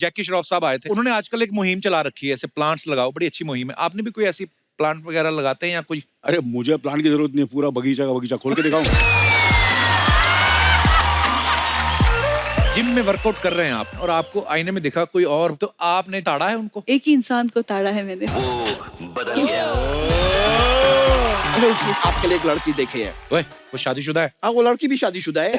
जैकी श्रॉफ साहब आए थे, उन्होंने आजकल एक मुहिम चला रखी है, ऐसे प्लांट्स लगाओ, बड़ी अच्छी मुहिम है। आपने भी कोई ऐसी प्लांट वगैरह लगाते हैं या कोई? अरे मुझे प्लांट की जरूरत नहीं है, पूरा बगीचा का बगीचा खोल के दिखाऊं? जिम में वर्कआउट कर रहे हैं आप और आपको आईने में दिखा कोई और, तो आपने ताड़ा है उनको? एक ही इंसान को ताड़ा है मैंने। बदल गया। आपके लिए एक लड़की देखी है। ओए, वो शादीशुदा है? हाँ, वो लड़की भी शादीशुदा है।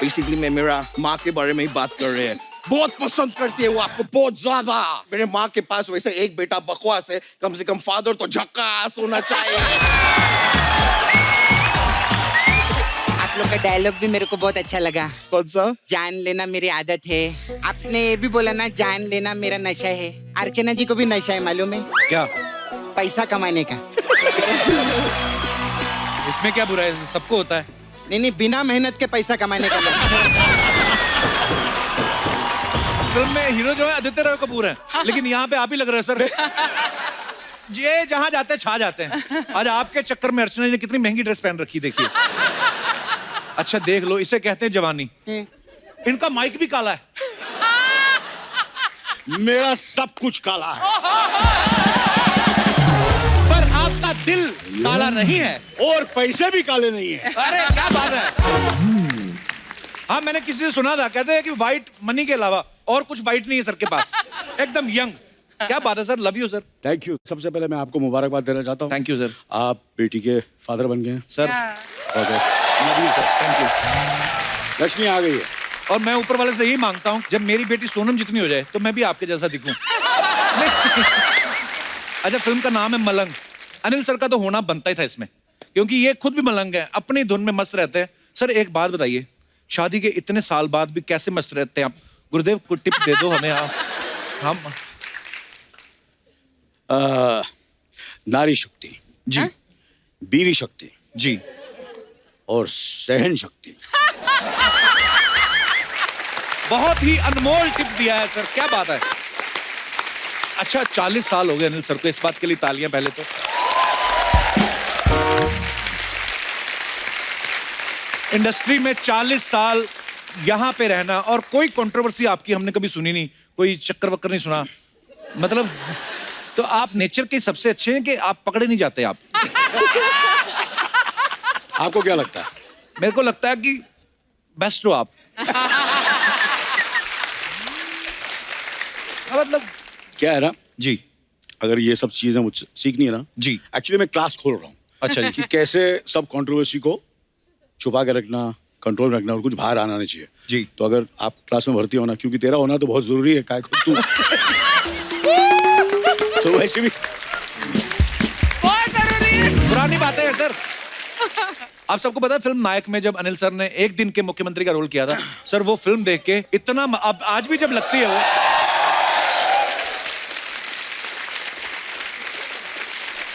बेसिकली मैं मेरा माँ के बारे में ही बात कर रहे हैं। बहुत पसंद करती है वो आपको, बहुत ज्यादा। मेरे माँ के पास वैसे एक बेटा बकवास है, कम से कम फादर तो झक्कास होना चाहिए। आप लोग का डायलॉग भी मेरे को बहुत अच्छा लगा। कौन सा? जान लेना मेरी आदत है। आपने ये भी बोला ना, जान लेना मेरा नशा है। अर्चना जी को भी नशा है, मालूम है? क्या? पैसा कमाने का। इसमें क्या बुरा है, सबको होता है। नहीं, बिना मेहनत के पैसा कमाने का। फिल्म में हीरो जो है आदित्य रॉय कपूर है, लेकिन यहाँ पे आप ही लग रहे हो सर। ये जहाँ जाते हैं छा जाते हैं। आज आपके चक्कर में अर्चना ने कितनी महंगी ड्रेस पहन रखी, देखिए। अच्छा देख लो, इसे कहते हैं जवानी। इनका माइक भी काला है। मेरा सब कुछ काला है, पर आपका दिल काला नहीं है और पैसे भी काले नहीं है। अरे क्या बात है। हाँ, मैंने किसी से सुना था, कहते हैं कि व्हाइट मनी के अलावा और कुछ व्हाइट नहीं है सर के पास, एकदम यंग। क्या बात है sir, love you sir. Thank you. सबसे पहले मैं आपको मुबारकबाद देना चाहता हूँ। Thank you sir. आप बेटी के फादर बन गए हैं sir okay, love you sir, thank you. Lakshmi आ गई है। और मैं ऊपर वाले से यही मांगता हूँ, जब मेरी बेटी सोनम जितनी हो जाए तो मैं भी आपके जैसा दिखूं। अच्छा, फिल्म का नाम है मलंग। अनिल सर का तो होना बनता ही था इसमें, क्योंकि ये खुद भी मलंग है, अपनी धुन में मस्त रहते हैं। सर एक बात बताइए, शादी के इतने साल बाद भी कैसे मस्त रहते हैं आप? गुरुदेव को टिप दे दो हमें आप। हम नारी शक्ति जी बीवी शक्ति जी और सहन शक्ति। बहुत ही अनमोल टिप दिया है सर, क्या बात है। अच्छा 40 साल हो गए अनिल सर को, इस बात के लिए तालियां पहले तो। इंडस्ट्री में 40 साल यहां पे रहना और कोई कंट्रोवर्सी आपकी हमने कभी सुनी नहीं, कोई चक्कर वक्कर नहीं सुना, मतलब तो आप नेचर के सबसे अच्छे हैं कि आप पकड़े नहीं जाते आप। आपको क्या लगता है? मेरे को लगता है कि बेस्ट हो आप। मतलब क्या है ना जी अगर ये सब चीजें मुझसे सीखनी है ना जी, एक्चुअली मैं क्लास खोल रहा हूँ। अच्छा जी। कि कैसे सब कंट्रोवर्सी को छुपा के रखना, कंट्रोल में रखना और कुछ बाहर आना नहीं चाहिए जी। तो अगर आप क्लास में भर्ती होना, क्योंकि तेरा होना तो बहुत जरूरी है, काय को तू तो वैसे भी पुरानी बातें हैं सर। आप सबको पता है फिल्म नायक में जब अनिल सर ने एक दिन के मुख्यमंत्री का रोल किया था, सर वो फिल्म देख के इतना अब आज भी जब लगती है वो,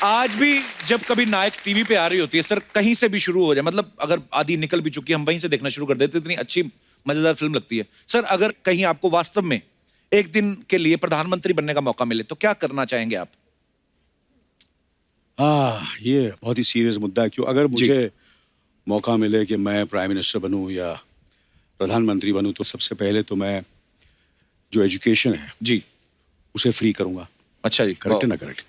आज भी जब कभी नायक टीवी पे आ रही होती है सर, कहीं से भी शुरू हो जाए, मतलब अगर आधी निकल भी चुकी है हम वहीं से देखना शुरू कर देते, इतनी अच्छी मजेदार फिल्म लगती है। सर अगर कहीं आपको वास्तव में एक दिन के लिए प्रधानमंत्री बनने का मौका मिले तो क्या करना चाहेंगे आप? ये बहुत ही सीरियस मुद्दा है। क्यों? अगर मुझे मौका मिले कि मैं प्राइम मिनिस्टर बनूं या प्रधानमंत्री बनूं तो सबसे पहले तो मैं जो एजुकेशन है जी उसे फ्री करूंगा। अच्छा जी, करेक्ट है ना? करेक्ट।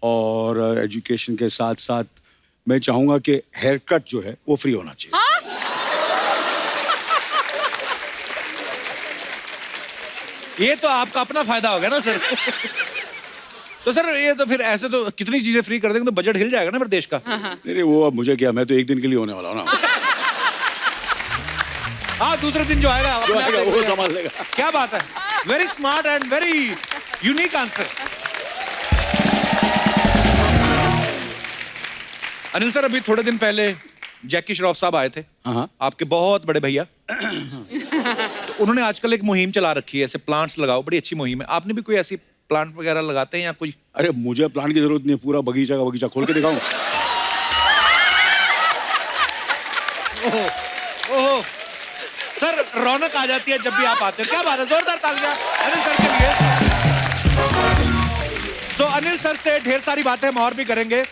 और एजुकेशन के साथ साथ मैं चाहूंगा कि हेयर कट जो है वो फ्री होना चाहिए। ये तो आपका अपना फायदा हो गया ना सर। तो सर ये तो फिर ऐसे तो कितनी चीजें फ्री कर देंगे तो बजट हिल जाएगा ना फिर देश का। नहीं वो अब मुझे क्या, मैं तो एक दिन के लिए होने वाला हूँ ना। हाँ, दूसरे दिन जो आएगा जो अपने आप आएगा देख वो लेगा। संभाल लेगा। क्या बात है, very smart and very unique answer. Anil sir अभी थोड़े दिन पहले जैकी श्रॉफ साहब आए थे, हाँ। आपके बहुत बड़े भैया। तो उन्होंने आजकल एक मुहिम चला रखी है, ऐसे प्लांट्स लगाओ, बड़ी अच्छी मुहिम है। आपने भी कोई ऐसी प्लांट वगैरह लगाते हैं या कोई? अरे मुझे प्लांट की जरूरत नहीं है, पूरा बगीचा का बगीचा खोल के दिखाऊं? ओहो सर, रौनक आ जाती है जब भी आप आते हैं। क्या बात है, जोरदार तालियां अनिल सर के लिए। तो अनिल सर से ढेर सारी बातें हम और भी करेंगे,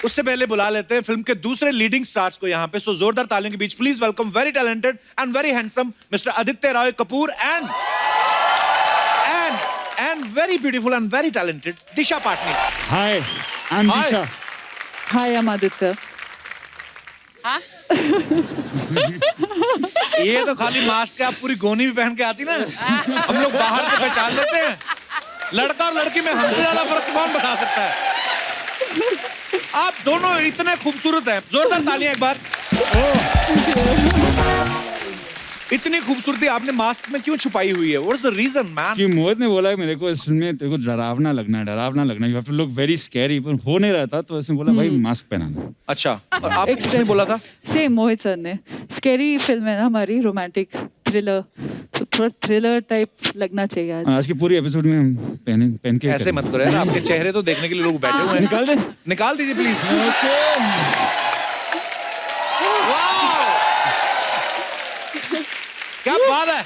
उससे पहले बुला लेते हैं फिल्म के दूसरे लीडिंग स्टार्स को यहाँ पे। सो जोरदार तालियों के बीच please welcome very talented and very handsome mister Aditya Roy Kapur and very beautiful and very talented Disha Patni. Hi, I'm Hi. Disha. Hi, I'm Aditya. ये तो खाली मास्क है, आप पूरी गोनी भी पहन के आती ना, हम लोग बाहर से पहचान लेते हैं। लड़का और लड़की में हमसे ज्यादा फर्क कौन बता सकता है? आप दोनों इतने खूबसूरत हैं। जोरदार तालियां एक बार। इतनी खूबसूरती आपने मास्क में क्यों छुपाई हुई है? What's the reason, man? कि मोहित ने बोला है मेरे को इस फिल्म में तेरे को डरावना लगना है, you have to look very scary, पर हो नहीं रहा था तो ऐसे बोला भाई मास्क पहनाना। अच्छा, और आप किसने बोला था? सेम मोहित सर ने। स्कैरी फिल्म है ना हमारी, रोमांटिक थ्रिलर, तो थोड़ा थ्रिलर टाइप लगना चाहिए आज। आज की पूरी एपिसोड में हम पहन के ऐसे मत करो यार, आपके चेहरे तो देखने के लिए लोग बैठे हुए हैं। निकाल दे। निकाल दीजिए प्लीज। क्या बात है।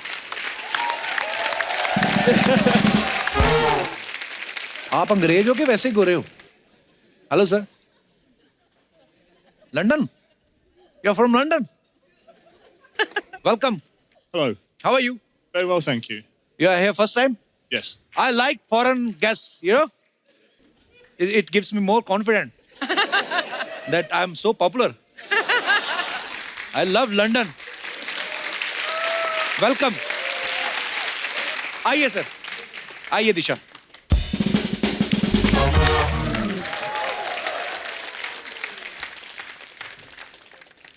आप अंग्रेज हो के वैसे ही गोरे हो? Hello sir, London, you are from London, welcome, Hello. How are you? Very well, thank you. You are here first time? Yes. I like foreign guests, you know? It gives me more confidence that I'm so popular. I love London. Welcome. आइए sir, आइए दिशा।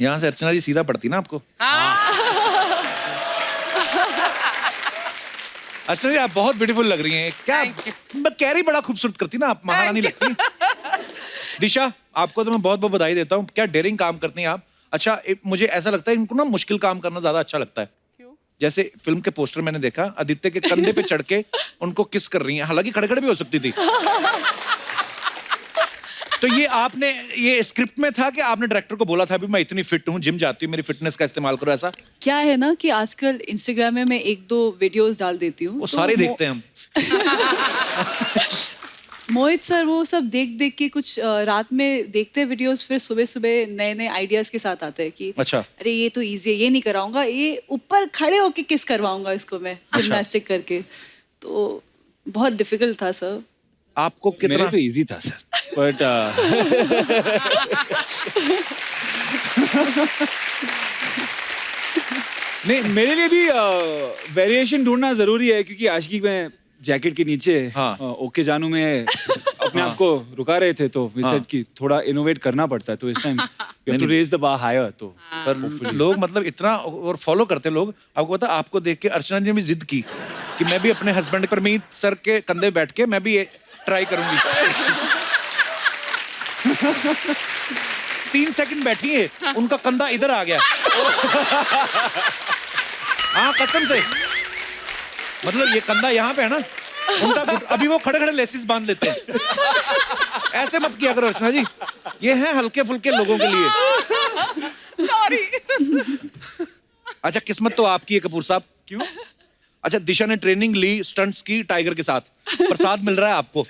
यहाँ से अर्चना जी सीधा पड़ती ना आपको? अर्चना जी आप बहुत ब्यूटीफुल लग रही हैं। क्या कैरी बड़ा खूबसूरत करती ना आप, महारानी लगती। दिशा आपको तो मैं बहुत बहुत बधाई देता हूँ, क्या डेयरिंग काम करती हैं आप। अच्छा मुझे ऐसा लगता है इनको ना मुश्किल काम करना ज्यादा अच्छा लगता है। क्यों? जैसे फिल्म के पोस्टर मैंने देखा, आदित्य के कंधे पे चढ़ के उनको किस कर रही हैं, हालांकि खड़े खड़े भी हो सकती थी। तो ये आपने ये स्क्रिप्ट में था कि आपने डायरेक्टर को बोला था भी मैं इतनी फिट हूँ, जिम जाती हूँ, मेरी फिटनेस का इस्तेमाल करो, ऐसा? क्या है ना कि आजकल इंस्टाग्राम में मैं 1-2 वीडियोस डाल देती हूँ, वो तो सारे देखते हैं हम। मोहित सर वो सब देख देख के कुछ रात में देखते हैं वीडियोस, फिर सुबह सुबह नए नए आइडियाज के साथ आते हैं कि अच्छा। अरे ये तो इजी है, ये नहीं कराऊंगा, ये ऊपर खड़े होके किस करवाऊंगा इसको मैं जिम्नास्टिक करके। तो बहुत डिफिकल्ट था सर। आपको मेरे कितना? तो इजी था सर, बट नहीं मेरे लिए भी वेरिएशन ढूंढना जरूरी है, क्योंकि आज की मैं जैकेट के नीचे हाँ। ओके जानू में अपने आप को रुका रहे थे, तो विसेट की थोड़ा इनोवेट करना पड़ता है, तो इस time you have to raise the bar higher. तो पर लोग मतलब इतना और फॉलो करते हैं लोग। आपको पता, आपको देख के अर्चना जी ने भी जिद की कि मैं भी अपने हस्बैंड परमीत सर के कंधे बैठ के मैं भी ये ट्राई करूंगी। 3 सेकंड बैठी है, उनका कंधा इधर आ गया। हाँ कसम से, मतलब ये कंधा यहाँ पे है ना, उनका अभी वो खड़े खड़े लेसिस बांध लेते हैं। ऐसे मत किया करो अर्चना जी, ये है हल्के फुल्के लोगों के लिए। सॉरी। अच्छा किस्मत तो आपकी है कपूर साहब। क्यों? अच्छा दिशा ने ट्रेनिंग ली स्टंट्स की टाइगर के साथ, प्रसाद मिल रहा है आपको।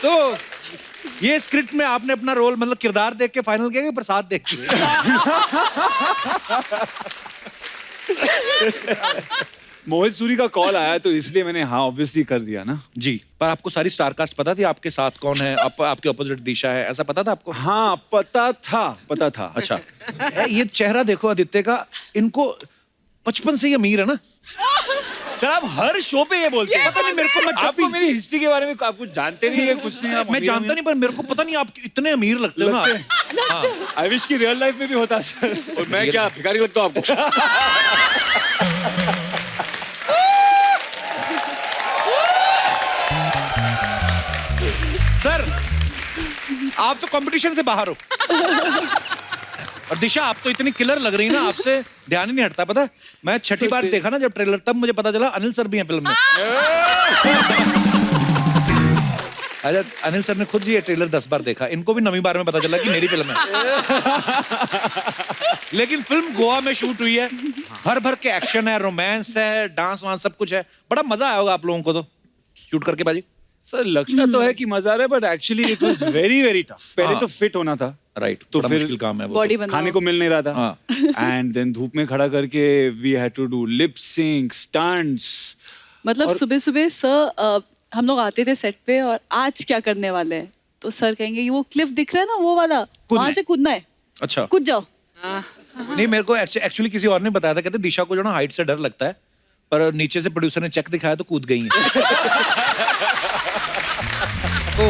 तो ये स्क्रिप्ट में आपने अपना रोल मतलब किरदार देख के फाइनल किया कि प्रसाद देख के? मोहित सूरी का कॉल आया तो इसलिए मैंने हाँ ऑब्वियसली कर दिया ना जी। पर आपको सारी स्टार कास्ट पता थी आपके साथ कौन है, आपके ऑपोजिट दिशा है, ऐसा पता था आपको? हाँ पता था। अच्छा ये चेहरा देखो आदित्य का, इनको बचपन से ही अमीर है ना। सर आप हर शो पे ये बोलते हैं। पता नहीं मेरे को, मैं जब आपको भी मेरी हिस्ट्री के बारे में आप कुछ जानते नहीं है, कुछ नहीं। मैं जानता नहीं, पर मेरे को पता नहीं आप इतने अमीर लगते हो ना आप। आई विश की रियल लाइफ में भी होता सर, और मैं क्या भिखारी लगता हूँ आपको? सर आप तो कंपटीशन से बाहर हो। और दिशा आप तो इतनी किलर लग रही है ना, आपसे ध्यान ही नहीं हटता। पता है मैं छठी बार देखा ना जब ट्रेलर, तब मुझे पता चला अनिल सर भी हैं फिल्म में। अच्छा अनिल सर ने खुद ये ट्रेलर 10 बार देखा, इनको भी 9वीं बार में पता चला कि मेरी फिल्म है। लेकिन फिल्म गोवा में शूट हुई है, भर भर के एक्शन है, रोमांस है, डांस वांस सब कुछ है, बड़ा मजा आया होगा आप लोगों को तो शूट करके बाजी। सर लगता तो है कि मजा आ रहा है, but actually it was very very tough. पहले हाँ. तो फिट होना था, राइट, तो तो फिर मुश्किल काम है वो. बॉडी तो. बनाओ. खाने को मिल नहीं रहा था. हाँ. एंड देन धूप में खड़ा करके we had to do lip sync stunts. मतलब सुबह सुबह सर हम लोग आते थे सेट पे और आज क्या करने वाले हैं तो सर कहेंगे वो क्लिफ दिख रहा है ना वो वाला वहां से कूदना है, अच्छा. कूद जाओ. नहीं, मेरे को एक्चुअली किसी और ने बताया था, कहते दिशा को जो ना हाइट से डर लगता है, पर नीचे से प्रोड्यूसर ने चेक दिखाया तो कूद गई है. तो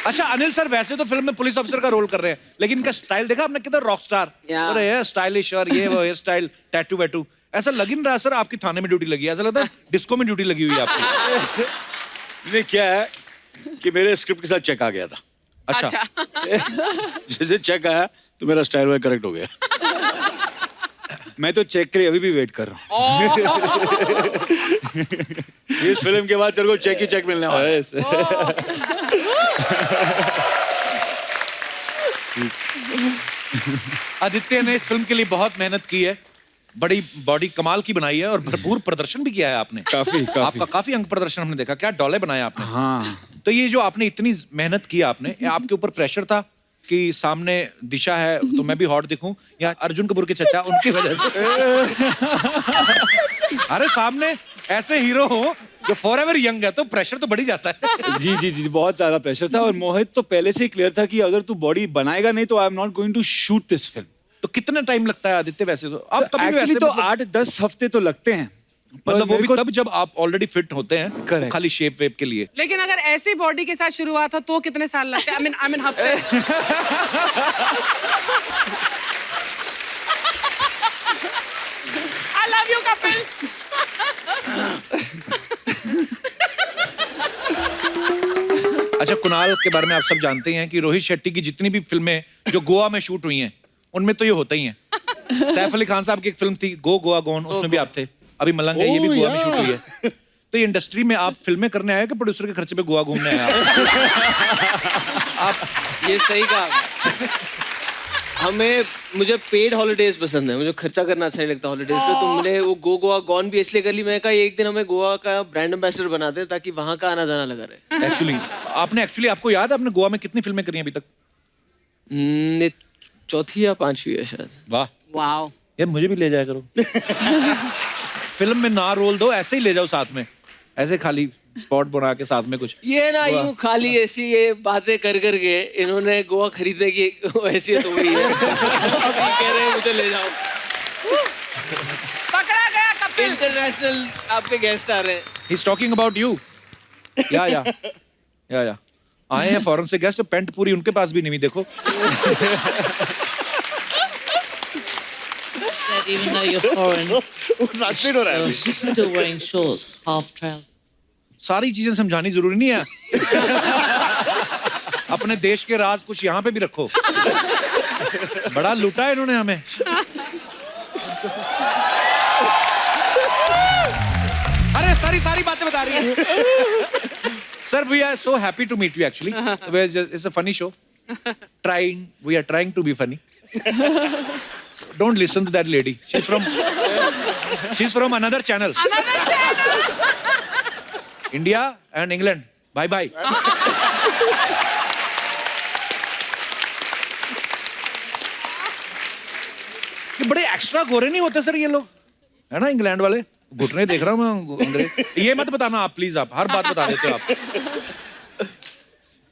अच्छा अनिल सर, वैसे तो फिल्म में पुलिस ऑफिसर का रोल कर रहे हैं, लेकिन इनका स्टाइल देखा आपने, कितना रॉक स्टार. अरे यार स्टाइलिश, और ये वो हेयर स्टाइल, टैटू वैटू, ऐसा लग ही नहीं रहा सर आपकी थाने में ड्यूटी लगी है, ऐसा लगता है डिस्को में ड्यूटी लगी हुई है आपकी. नहीं, क्या है कि मेरे स्क्रिप्ट के साथ चेक आ गया था. अच्छा. जैसे चेक आया तो मेरा स्टाइल वाइज करेक्ट हो गया. मैं तो चेक के लिए अभी भी वेट कर रहा हूँ. इस फिल्म के बाद तेरे को चेक ही चेक मिलने वाला है. आदित्य ने इस फिल्म के लिए बहुत मेहनत की है, बड़ी बॉडी कमाल की बनाई है और भरपूर प्रदर्शन भी किया है आपने. काफी आपका काफी अंग प्रदर्शन हमने देखा, क्या डोले बनाए आपने. हाँ. तो ये जो आपने इतनी मेहनत की आपने, ये आपके ऊपर प्रेशर था कि सामने दिशा है तो मैं भी हॉट दिखूं, या अर्जुन कपूर के चचा उनकी वजह से. अरे सामने ऐसे हीरो हो जो फॉरएवर यंग है तो प्रेशर तो बढ़ ही जाता है. जी जी जी, बहुत ज्यादा प्रेशर था. और मोहित तो पहले से ही क्लियर था कि अगर तू बॉडी बनाएगा नहीं तो I am not going to shoot this film. तो कितना टाइम लगता है आदित्य वैसे तो? अब कभी भी एक्चुअली वैसे तो मतलब 8-10 हफ्ते तो लगते हैं. वो मेरे भी को- तब जब आप ऑलरेडी फिट होते हैं, Correct. खाली शेप वेप के लिए. लेकिन अगर ऐसी बॉडी के साथ शुरुआत हो तो कितने साल लगते हैं? आई मीन हफ्ते. I love you Kapil. अच्छा, कुणाल के बारे में आप सब जानते हैं कि रोहित शेट्टी की जितनी भी फिल्में जो गोवा में शूट हुई हैं उनमें तो ये होता ही है. सैफ अली खान साहब की एक फिल्म थी गो गोवा गोन, उसमें भी आप थे. अभी मलंग है, ये भी गोवा में शूट हुई है. तो ये इंडस्ट्री में आप फिल्में करने आए कि प्रोड्यूसर के खर्चे पे गोवा घूमने आए आप? ये सही कहा. मुझे पेड हॉलीडेज पसंद है, मुझे खर्चा करना अच्छा नहीं लगता हॉलीडेज पे. तो मैंने वो गोवा गॉन भी इसलिए कर ली. मैं कहा एक दिन हमें गोवा का ब्रांड एम्बेसडर बना दे ताकि वहां का आना जाना लगा रहे. एक्चुअली आपको याद है आपने गोवा में कितनी फिल्में करी हैं अभी तक? ये चौथी या पांचवी है शायद. वाह वाओ. यार, मुझे भी ले जाया करो. फिल्म में ना रोल दो, ऐसे ही ले जाओ साथ में, ऐसे खाली स्पॉट बना के साथ में कुछ. ये ना यूं खाली ऐसी ये बातें कर करके इन्होंने गोवा खरीदने की हैसियत हो गई है. अभी कह रहे हैं मुझे ले जाओ. पकड़ा गया कपिल. इंटरनेशनल आपके गेस्ट आ रहे हैं. He is talking about you. या आए हैं फॉरेन से गेस्ट, पेंट पूरी उनके पास भी नहीं हुई, देखो. That even though you're foreign, translate हो रहा है. you're still wearing shorts, half trousers. सारी चीजें समझानी जरूरी नहीं है. अपने देश के राज कुछ यहाँ पे भी रखो. बड़ा लूटा है इन्होंने हमें. अरे सारी बातें बता रही है. Sir, we are so happy to meet you actually. It's a funny show. We are trying to be funny. Don't listen to that lady. She's from another channel. India and England. Bye. ये बड़े extra गोरे नहीं होते sir ये लोग, है ना? England वाले घुटने देख रहा हूँ मैं अंग्रेज. ये मत बताना आप प्लीज, आप हर बात बता देते हो आप.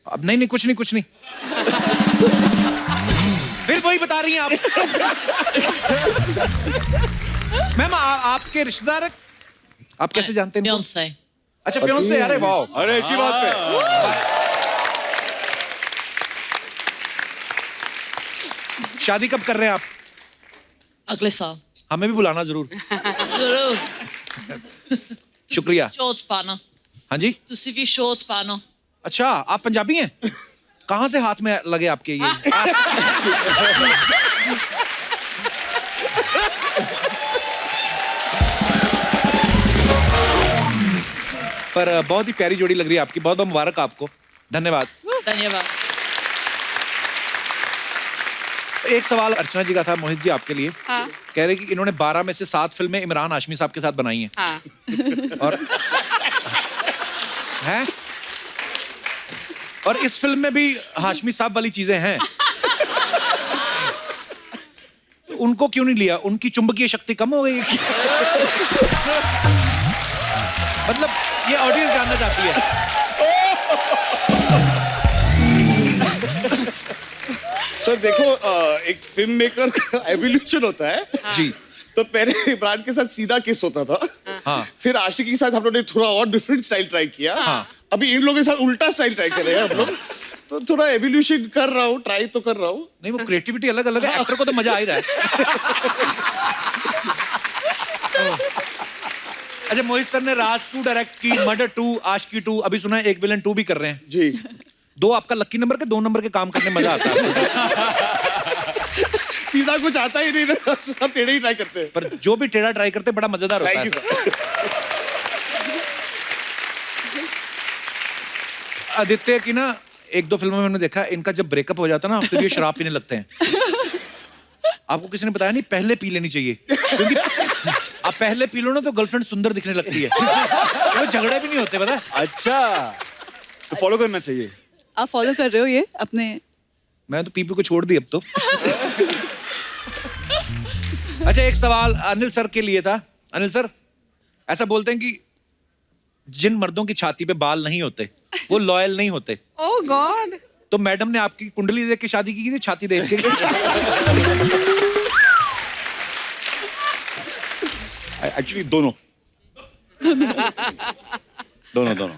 अब नहीं कुछ नहीं. फिर वही बता रही हैं आप. मैम, आपके रिश्तेदार हैं? आप कैसे जानते हैं इनको? Beyonce. अच्छा, फियांसे. अरे वाह. अरे ऐसी बात पे शादी कब कर रहे हैं आप? अगले साल. हमें भी बुलाना जरूर. जरूर. शुक्रिया. Shorts पाना. हाँ जी. ਤੁਸੀਂ ਵੀ shorts पाना. अच्छा, आप पंजाबी हैं? कहाँ से हाथ में लगे आपके ये? पर बहुत ही प्यारी जोड़ी लग रही है आपकी. बहुत बहुत मुबारक आपको. धन्यवाद. धन्यवाद. एक सवाल अर्चना जी का था मोहित जी आपके लिए. हाँ. कह रहे कि इन्होंने 12 में से 7 फिल्में इमरान हाशमी साहब के साथ बनाई हैं. हाँ. और हैं? और इस फिल्म में भी हाशमी साहब वाली चीजें हैं। तो उनको क्यों नहीं लिया? उनकी चुंबकीय शक्ति कम हो गई है क्या? मतलब ये ऑडियंस जानना चाहती है। सर देखो, एक फिल्म मेकर का एवोल्यूशन होता है जी। तो पहले इमरान के साथ सीधा किस होता था, हाँ। फिर आशिकी के साथ हम लोग ने थोड़ा और डिफरेंट स्टाइल ट्राई किया, हाँ। अभी इन लोगों के साथ उल्टा स्टाइल ट्राई कर रहे हैं हम लोग। तो थोड़ा एवोल्यूशन कर रहा हूँ, ट्राई तो कर रहा हूँ। नहीं, वो क्रिएटिविटी अलग अलग है, एक्टर को तो मजा आ ही रहा है। अच्छा, मोहित सर ने राज 2 डायरेक्ट की, मर्डर 2, आशिकी 2, अभी सुना है एक विलन 2 भी कर रहे हैं जी। 2 आपका लकी नंबर के 2 नंबर के काम करने में मजा आता है। सीधा कुछ आता ही नहीं ना, सब टेढ़े ही ट्राई करते हैं। पर जो भी टेढ़ा ट्राई करते हैं, बड़ा मजेदार होता थैंक है। You sir. आदित्य की ना 1-2 फिल्मों में मैंने देखा, इनका जब ब्रेकअप हो जाता है ना, फिर ये शराब पीने लगते हैं। आपको किसी ने बताया नहीं, पहले पी लेनी चाहिए, क्योंकि आप पहले पी लो ना तो गर्लफ्रेंड सुंदर दिखने लगती है। वो झगड़े भी नहीं होते, पता है? अच्छा, तो फॉलो करना चाहिए। आप फॉलो कर रहे हो ये अपने? मैं तो पीपी को छोड़ दी अब तो। अच्छा, एक सवाल अनिल सर के लिए था। अनिल सर, ऐसा बोलते हैं कि जिन मर्दों की छाती पे बाल नहीं होते वो लॉयल नहीं होते। ओह गॉड। तो मैडम ने आपकी कुंडली देख के शादी की थी, छाती देख के? एक्चुअली दोनों। दोनों।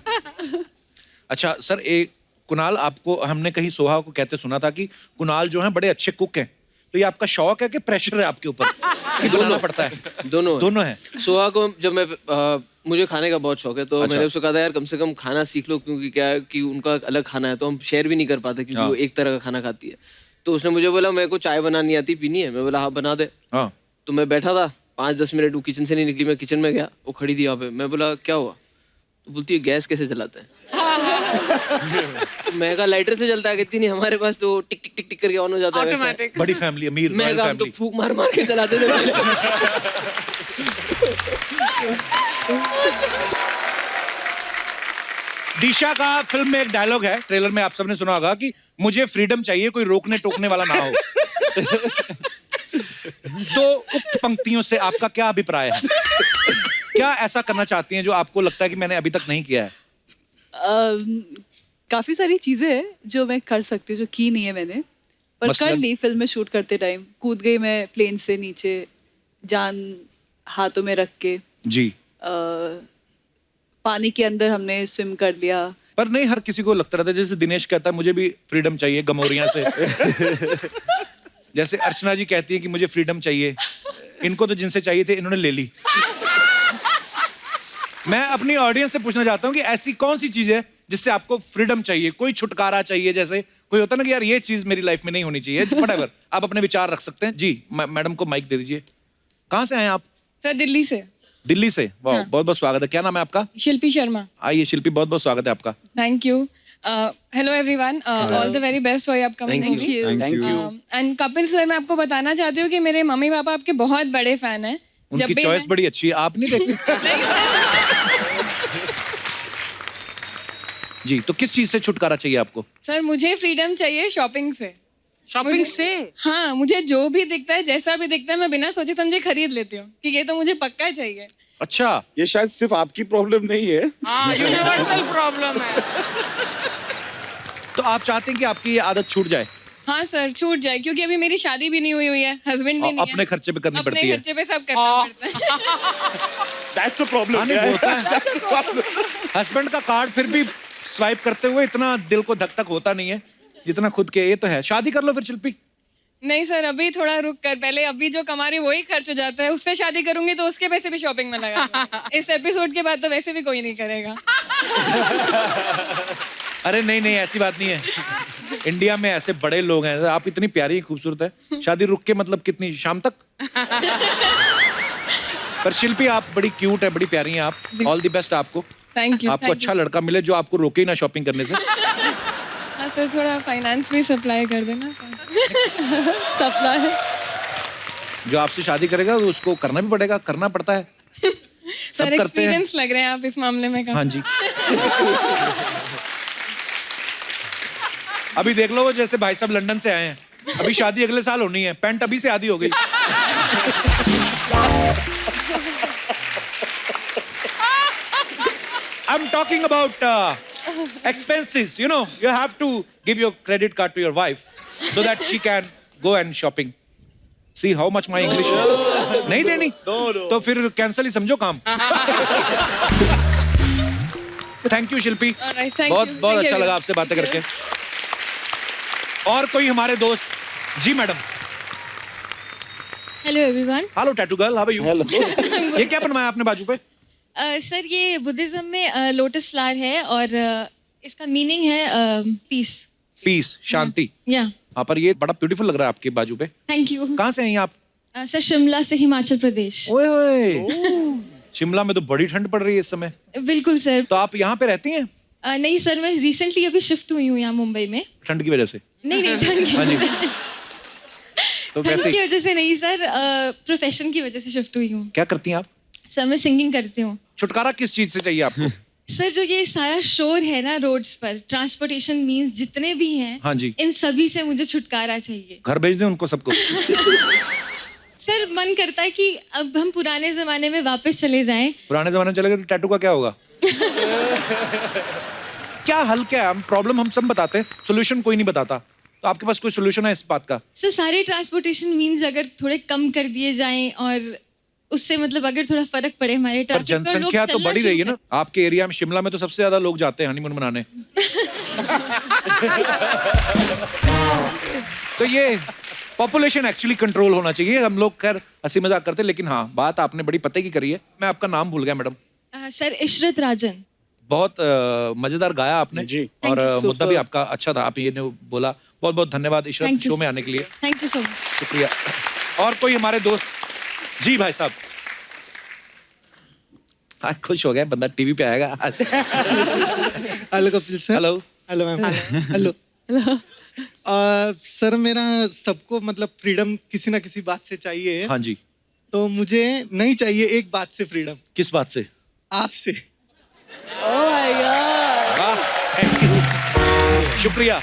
अच्छा सर, एक कुणाल, आपको हमने कहीं सोहा को कहते सुना था कि कुणाल जो है बड़े अच्छे कुक हैं, तो ये आपका शौक है कि प्रेशर है आपके ऊपर कि बनाना पड़ता है? दोनों है। सोहा को जब मैं मुझे खाने का बहुत शौक है, तो अच्छा। मैंने उसको कहा था यार कम से कम खाना सीख लो, क्योंकि क्या है कि उनका अलग खाना है तो हम शेयर भी नहीं कर पाते, क्योंकि हाँ। वो एक तरह का खाना खाती है। तो उसने मुझे बोला मेरे को चाय बनानी आती, पीनी है। मैं बोला हाँ बना दे। हाँ। तो मैं बैठा था 5-10 मिनट, वो किचन से नहीं निकली। मैं किचन में गया, वो खड़ी थी वहाँ पे। मैं बोला क्या हुआ? तो बोलती है गैस कैसे जलाते हैं? तो मैं कहा लाइटर से जलता है। कहती नहीं, हमारे पास तो टिक टिक टिक टिक करके ऑन हो जाता है वैसा है। ऑटोमेटिक। बड़ी फैमिली, अमीर मैं रॉयल कहा हम तो फैमिली। फूक मार मार के जलाते थे पहले। दिशा का फिल्म में एक डायलॉग है, ट्रेलर में आप सबने सुना होगा कि मुझे फ्रीडम चाहिए, कोई रोकने टोकने वाला ना हो। तो उक्त पंक्तियों से आपका क्या अभिप्राय है? क्या ऐसा करना चाहती हैं जो आपको लगता है कि मैंने अभी तक नहीं किया है? काफी सारी चीजें हैं जो मैं कर सकती हूँ, जो की नहीं है मैंने, पर कर मसलन? ली। फिल्म में शूट करते टाइम कूद गई मैं प्लेन से नीचे, जान हाथों में रख के। जी। पानी के अंदर हमने स्विम कर लिया। पर नहीं, हर किसी को लगता रहता है, जैसे दिनेश कहता है मुझे भी फ्रीडम चाहिए गमोरिया से। जैसे अर्चना जी कहती है कि मुझे फ्रीडम चाहिए, इनको तो जिनसे चाहिए थे इन्होंने ले ली। मैं अपनी ऑडियंस से पूछना चाहता हूँ कि ऐसी कौन सी चीज है जिससे आपको फ्रीडम चाहिए, कोई छुटकारा चाहिए? जैसे कोई होता ना कि यार ये चीज मेरी लाइफ में नहीं होनी चाहिए, व्हाटएवर। आप अपने विचार रख सकते हैं। जी, मैडम को माइक दे दीजिए। कहाँ से आए आप? सर दिल्ली से। दिल्ली से? वाह, हाँ। बहुत बहुत स्वागत है। क्या नाम है आपका? शिल्पी शर्मा। आइए शिल्पी, बहुत बहुत स्वागत है आपका। Thank you. Hello everyone, all the very best for your upcoming Thank movie. Thank you. And Kapil sir, मैं आपको बताना चाहती हूँ कि मेरे मम्मी पापा आपके बहुत बड़े फैन हैं। उनकी चॉइस बड़ी अच्छी है, आप नहीं देखते? जी, तो किस चीज से छुटकारा चाहिए आपको? सर मुझे फ्रीडम चाहिए शॉपिंग से। शॉपिंग से? हाँ, मुझे जो भी दिखता है, जैसा भी दिखता है, मैं बिना सोचे समझे खरीद लेती हूँ कि ये तो मुझे पक्का चाहिए। अच्छा, ये शायद सिर्फ आपकी प्रॉब्लम नहीं है। हाँ, यूनिवर्सल प्रॉब्लम है। तो आप चाहते हैं कि आपकी ये आदत छूट जाए? हाँ सर, छूट जाए, क्योंकि अभी मेरी शादी भी नहीं हुई है, हस्बैंड भी नहीं अपने है। खर्चे पे करनी अपने पड़ती है। खर्चे पे सब करना पड़ता है। That's a problem. हाँ, नहीं, होता है। हस्बैंड का कार्ड फिर भी स्वाइप करते हुए इतना दिल को धक धक होता नहीं है जितना खुद के। ये तो है। शादी कर लो फिर शिल्पी। नहीं सर, अभी थोड़ा रुक कर, पहले अभी जो कमा रही वही खर्च हो जाता है। उससे शादी करूंगी तो उसके पैसे भी शॉपिंग में लगा दूंगी। इस एपिसोड के बाद तो वैसे भी कोई नहीं करेगा। अरे नहीं नहीं, ऐसी बात नहीं है। इंडिया में ऐसे बड़े लोग हैं। आप इतनी प्यारी खूबसूरत है, शादी रुक के मतलब कितनी, शाम तक? पर शिल्पी आप बड़ी क्यूट है, बड़ी प्यारी हैं आप। ऑल द बेस्ट आपको। Thank you. आपको अच्छा लड़का मिले जो आपको रोके ही ना शॉपिंग करने से। हाँ सर, थोड़ा फाइनेंस भी सप्लाई कर देना सर। सपना है। जो आपसे शादी करेगा तो उसको करना भी पड़ेगा, करना पड़ता है। सर सब करते हैं। एक्सपीरियंस लग रहे हैं आप इस मामले में हाँ जी। अभी देख लो वो जैसे भाई साहब लंदन से आए हैं, अभी शादी अगले साल होनी है, पैंट अभी से आधी हो गई। I'm talking about expenses. You know, you have to give your credit card to your wife so that she can go and shopping. See how much my English is. नहीं देनी? तो फिर कैंसिल ही समझो काम। Thank you Shilpi. Alright, thank बहुत you. बहुत Thank अच्छा you. लगा आपसे बातें करके। और कोई हमारे दोस्त, जी madam. Hello everyone. Hello tattoo girl, how are you? ये क्या बनवाया आपने बाजू पे? सर ये बुद्धिज्म में लोटस फ्लावर है और इसका मीनिंग है पीस। पीस, शांति। या हाँ, पर ये बड़ा ब्यूटीफुल लग रहा है आपके बाजू पे। Thank you. कहाँ से हैं आप? सर शिमला से, हिमाचल प्रदेश। ओए ओए, शिमला में तो बड़ी ठंड पड़ रही है इस समय। बिल्कुल सर। तो आप यहाँ पे रहती हैं? नहीं सर, मैं रिसेंटली अभी शिफ्ट हुई हूँ यहाँ मुंबई में। ठंड की वजह से? नहीं नहीं, ठंड हाँ जी। की तो ठंड वैसे की वजह से नहीं सर, प्रोफेशन की वजह से शिफ्ट हुई हूँ। क्या करती हैं आप? सर मैं सिंगिंग करती हूँ। छुटकारा किस चीज से चाहिए आपको? सर जो ये सारा शोर है ना रोड्स पर, ट्रांसपोर्टेशन मीन्स जितने भी हैं, हाँ जी। इन सभी से मुझे छुटकारा चाहिए। घर भेज दें उनको सबको। सर मन करता है कि अब हम पुराने जमाने में वापस चले जाएं। पुराने जमाने में चले गए तो टैटू का क्या होगा? क्या हल क्या है? हम प्रॉब्लम हम सब बताते हैं, सोल्यूशन कोई नहीं बताता। तो आपके पास कोई सोल्यूशन है इस बात का? सर सारे ट्रांसपोर्टेशन मीन्स अगर थोड़े कम कर दिए जाएं और उससे मतलब अगर थोड़ा फर्क पड़े हमारे पर ट्रैफिक पर, लोग जनसंख्या तो चलना बढ़ी रही है शुरू ना आपके एरिया में। शिमला में तो सबसे ज्यादा लोग जाते हैं हनीमून मनाने। तो ये पॉपुलेशन एक्चुअली कंट्रोल होना चाहिए। हम लोग खैर हंसी मजाक करते हैं, लेकिन हाँ बात आपने बड़ी पते की करी है। मैं आपका नाम भूल गया मैडम। सर इशरत राजन। बहुत मजेदार गाया आपने जी। और Thank you. मुद्दा भी आपका अच्छा था। आप ये ने बोला। बहुत बहुत धन्यवाद इशरत Thank you, शो में sir. आने के लिए। Thank you so much. शुक्रिया। और कोई हमारे दोस्त, जी भाई साहब। आज खुश हो गया बंदा, टीवी पे आएगा आज। Hello Kapil sir. Hello. Hello ma'am. Hello. Sir मेरा सबको मतलब फ्रीडम किसी ना किसी बात से चाहिए। हाँ जी। तो मुझे नहीं चाहिए एक बात से फ्रीडम। किस बात से? आपसे। Oh my God. वाह, thank you. शुक्रिया।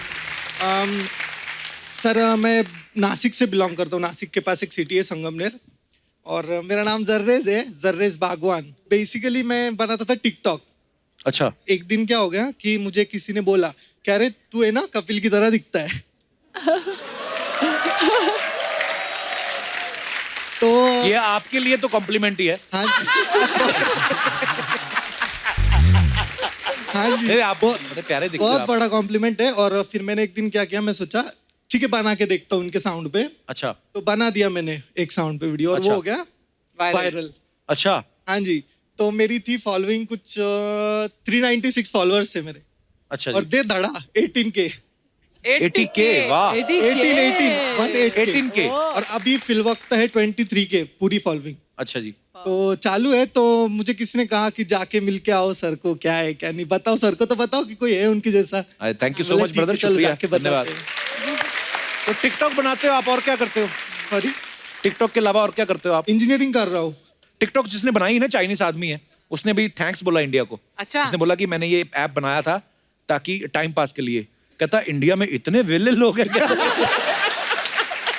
सर मैं नासिक से बिलोंग करता हूँ। नासिक के पास एक सिटी है संगमनेर, और मेरा नाम जर्रेज है, जर्रेज बागवान। बेसिकली मैं बनाता था टिकटॉक। अच्छा। एक दिन क्या हो गया कि मुझे किसी ने बोला, कह रहे तू है ना कपिल की तरह दिखता है। तो ये आपके लिए तो कॉम्प्लीमेंट ही है। हाँ जी। हाँ जी, नहीं, आप बड़े प्यारे दिखते हो बहुत आप। बड़ा कॉम्प्लीमेंट है। और फिर मैंने एक दिन क्या किया, मैं सोचा ठीक है बना के देखता हूँ उनके साउंड पे। अच्छा। तो बना दिया मैंने एक साउंड पे वीडियो, और अच्छा। वो हो गया वायरल। अच्छा। हाँ जी। तो मेरी थी फॉलोइंग कुछ 396 फॉलोअर्स है मेरे। अच्छा और जी। दे धड़ा 18K। 80K, वाह। 18K। और अभी फिलवक्त है 23K पूरी फॉलोइंग। अच्छा जी। तो चालू है। तो मुझे किसी ने कहा कि जाके मिल के आओ सर को, क्या है क्या नहीं, बताओ सर को, तो बताओ कि कोई है उनकी जैसा। थैंक यू सो बोला, मच ठीक है, ब्रदर, चल शुक्रिया, जाके बताते धन्यवाद। हैं। तो टिकटॉक बनाते हो आप, और क्या करते हो? सॉरी, टिकटॉक के अलावा और क्या करते हो आप? इंजीनियरिंग कर रहा हूँ। टिकटॉक जिसने बनाई है ना, चाइनीज आदमी है, उसने भी थैंक्स बोला इंडिया को। अच्छा। उसने बोला कि मैंने ये ऐप बनाया था ताकि टाइम पास के लिए। कहता इंडिया में इतने वेले लोग हैं क्या?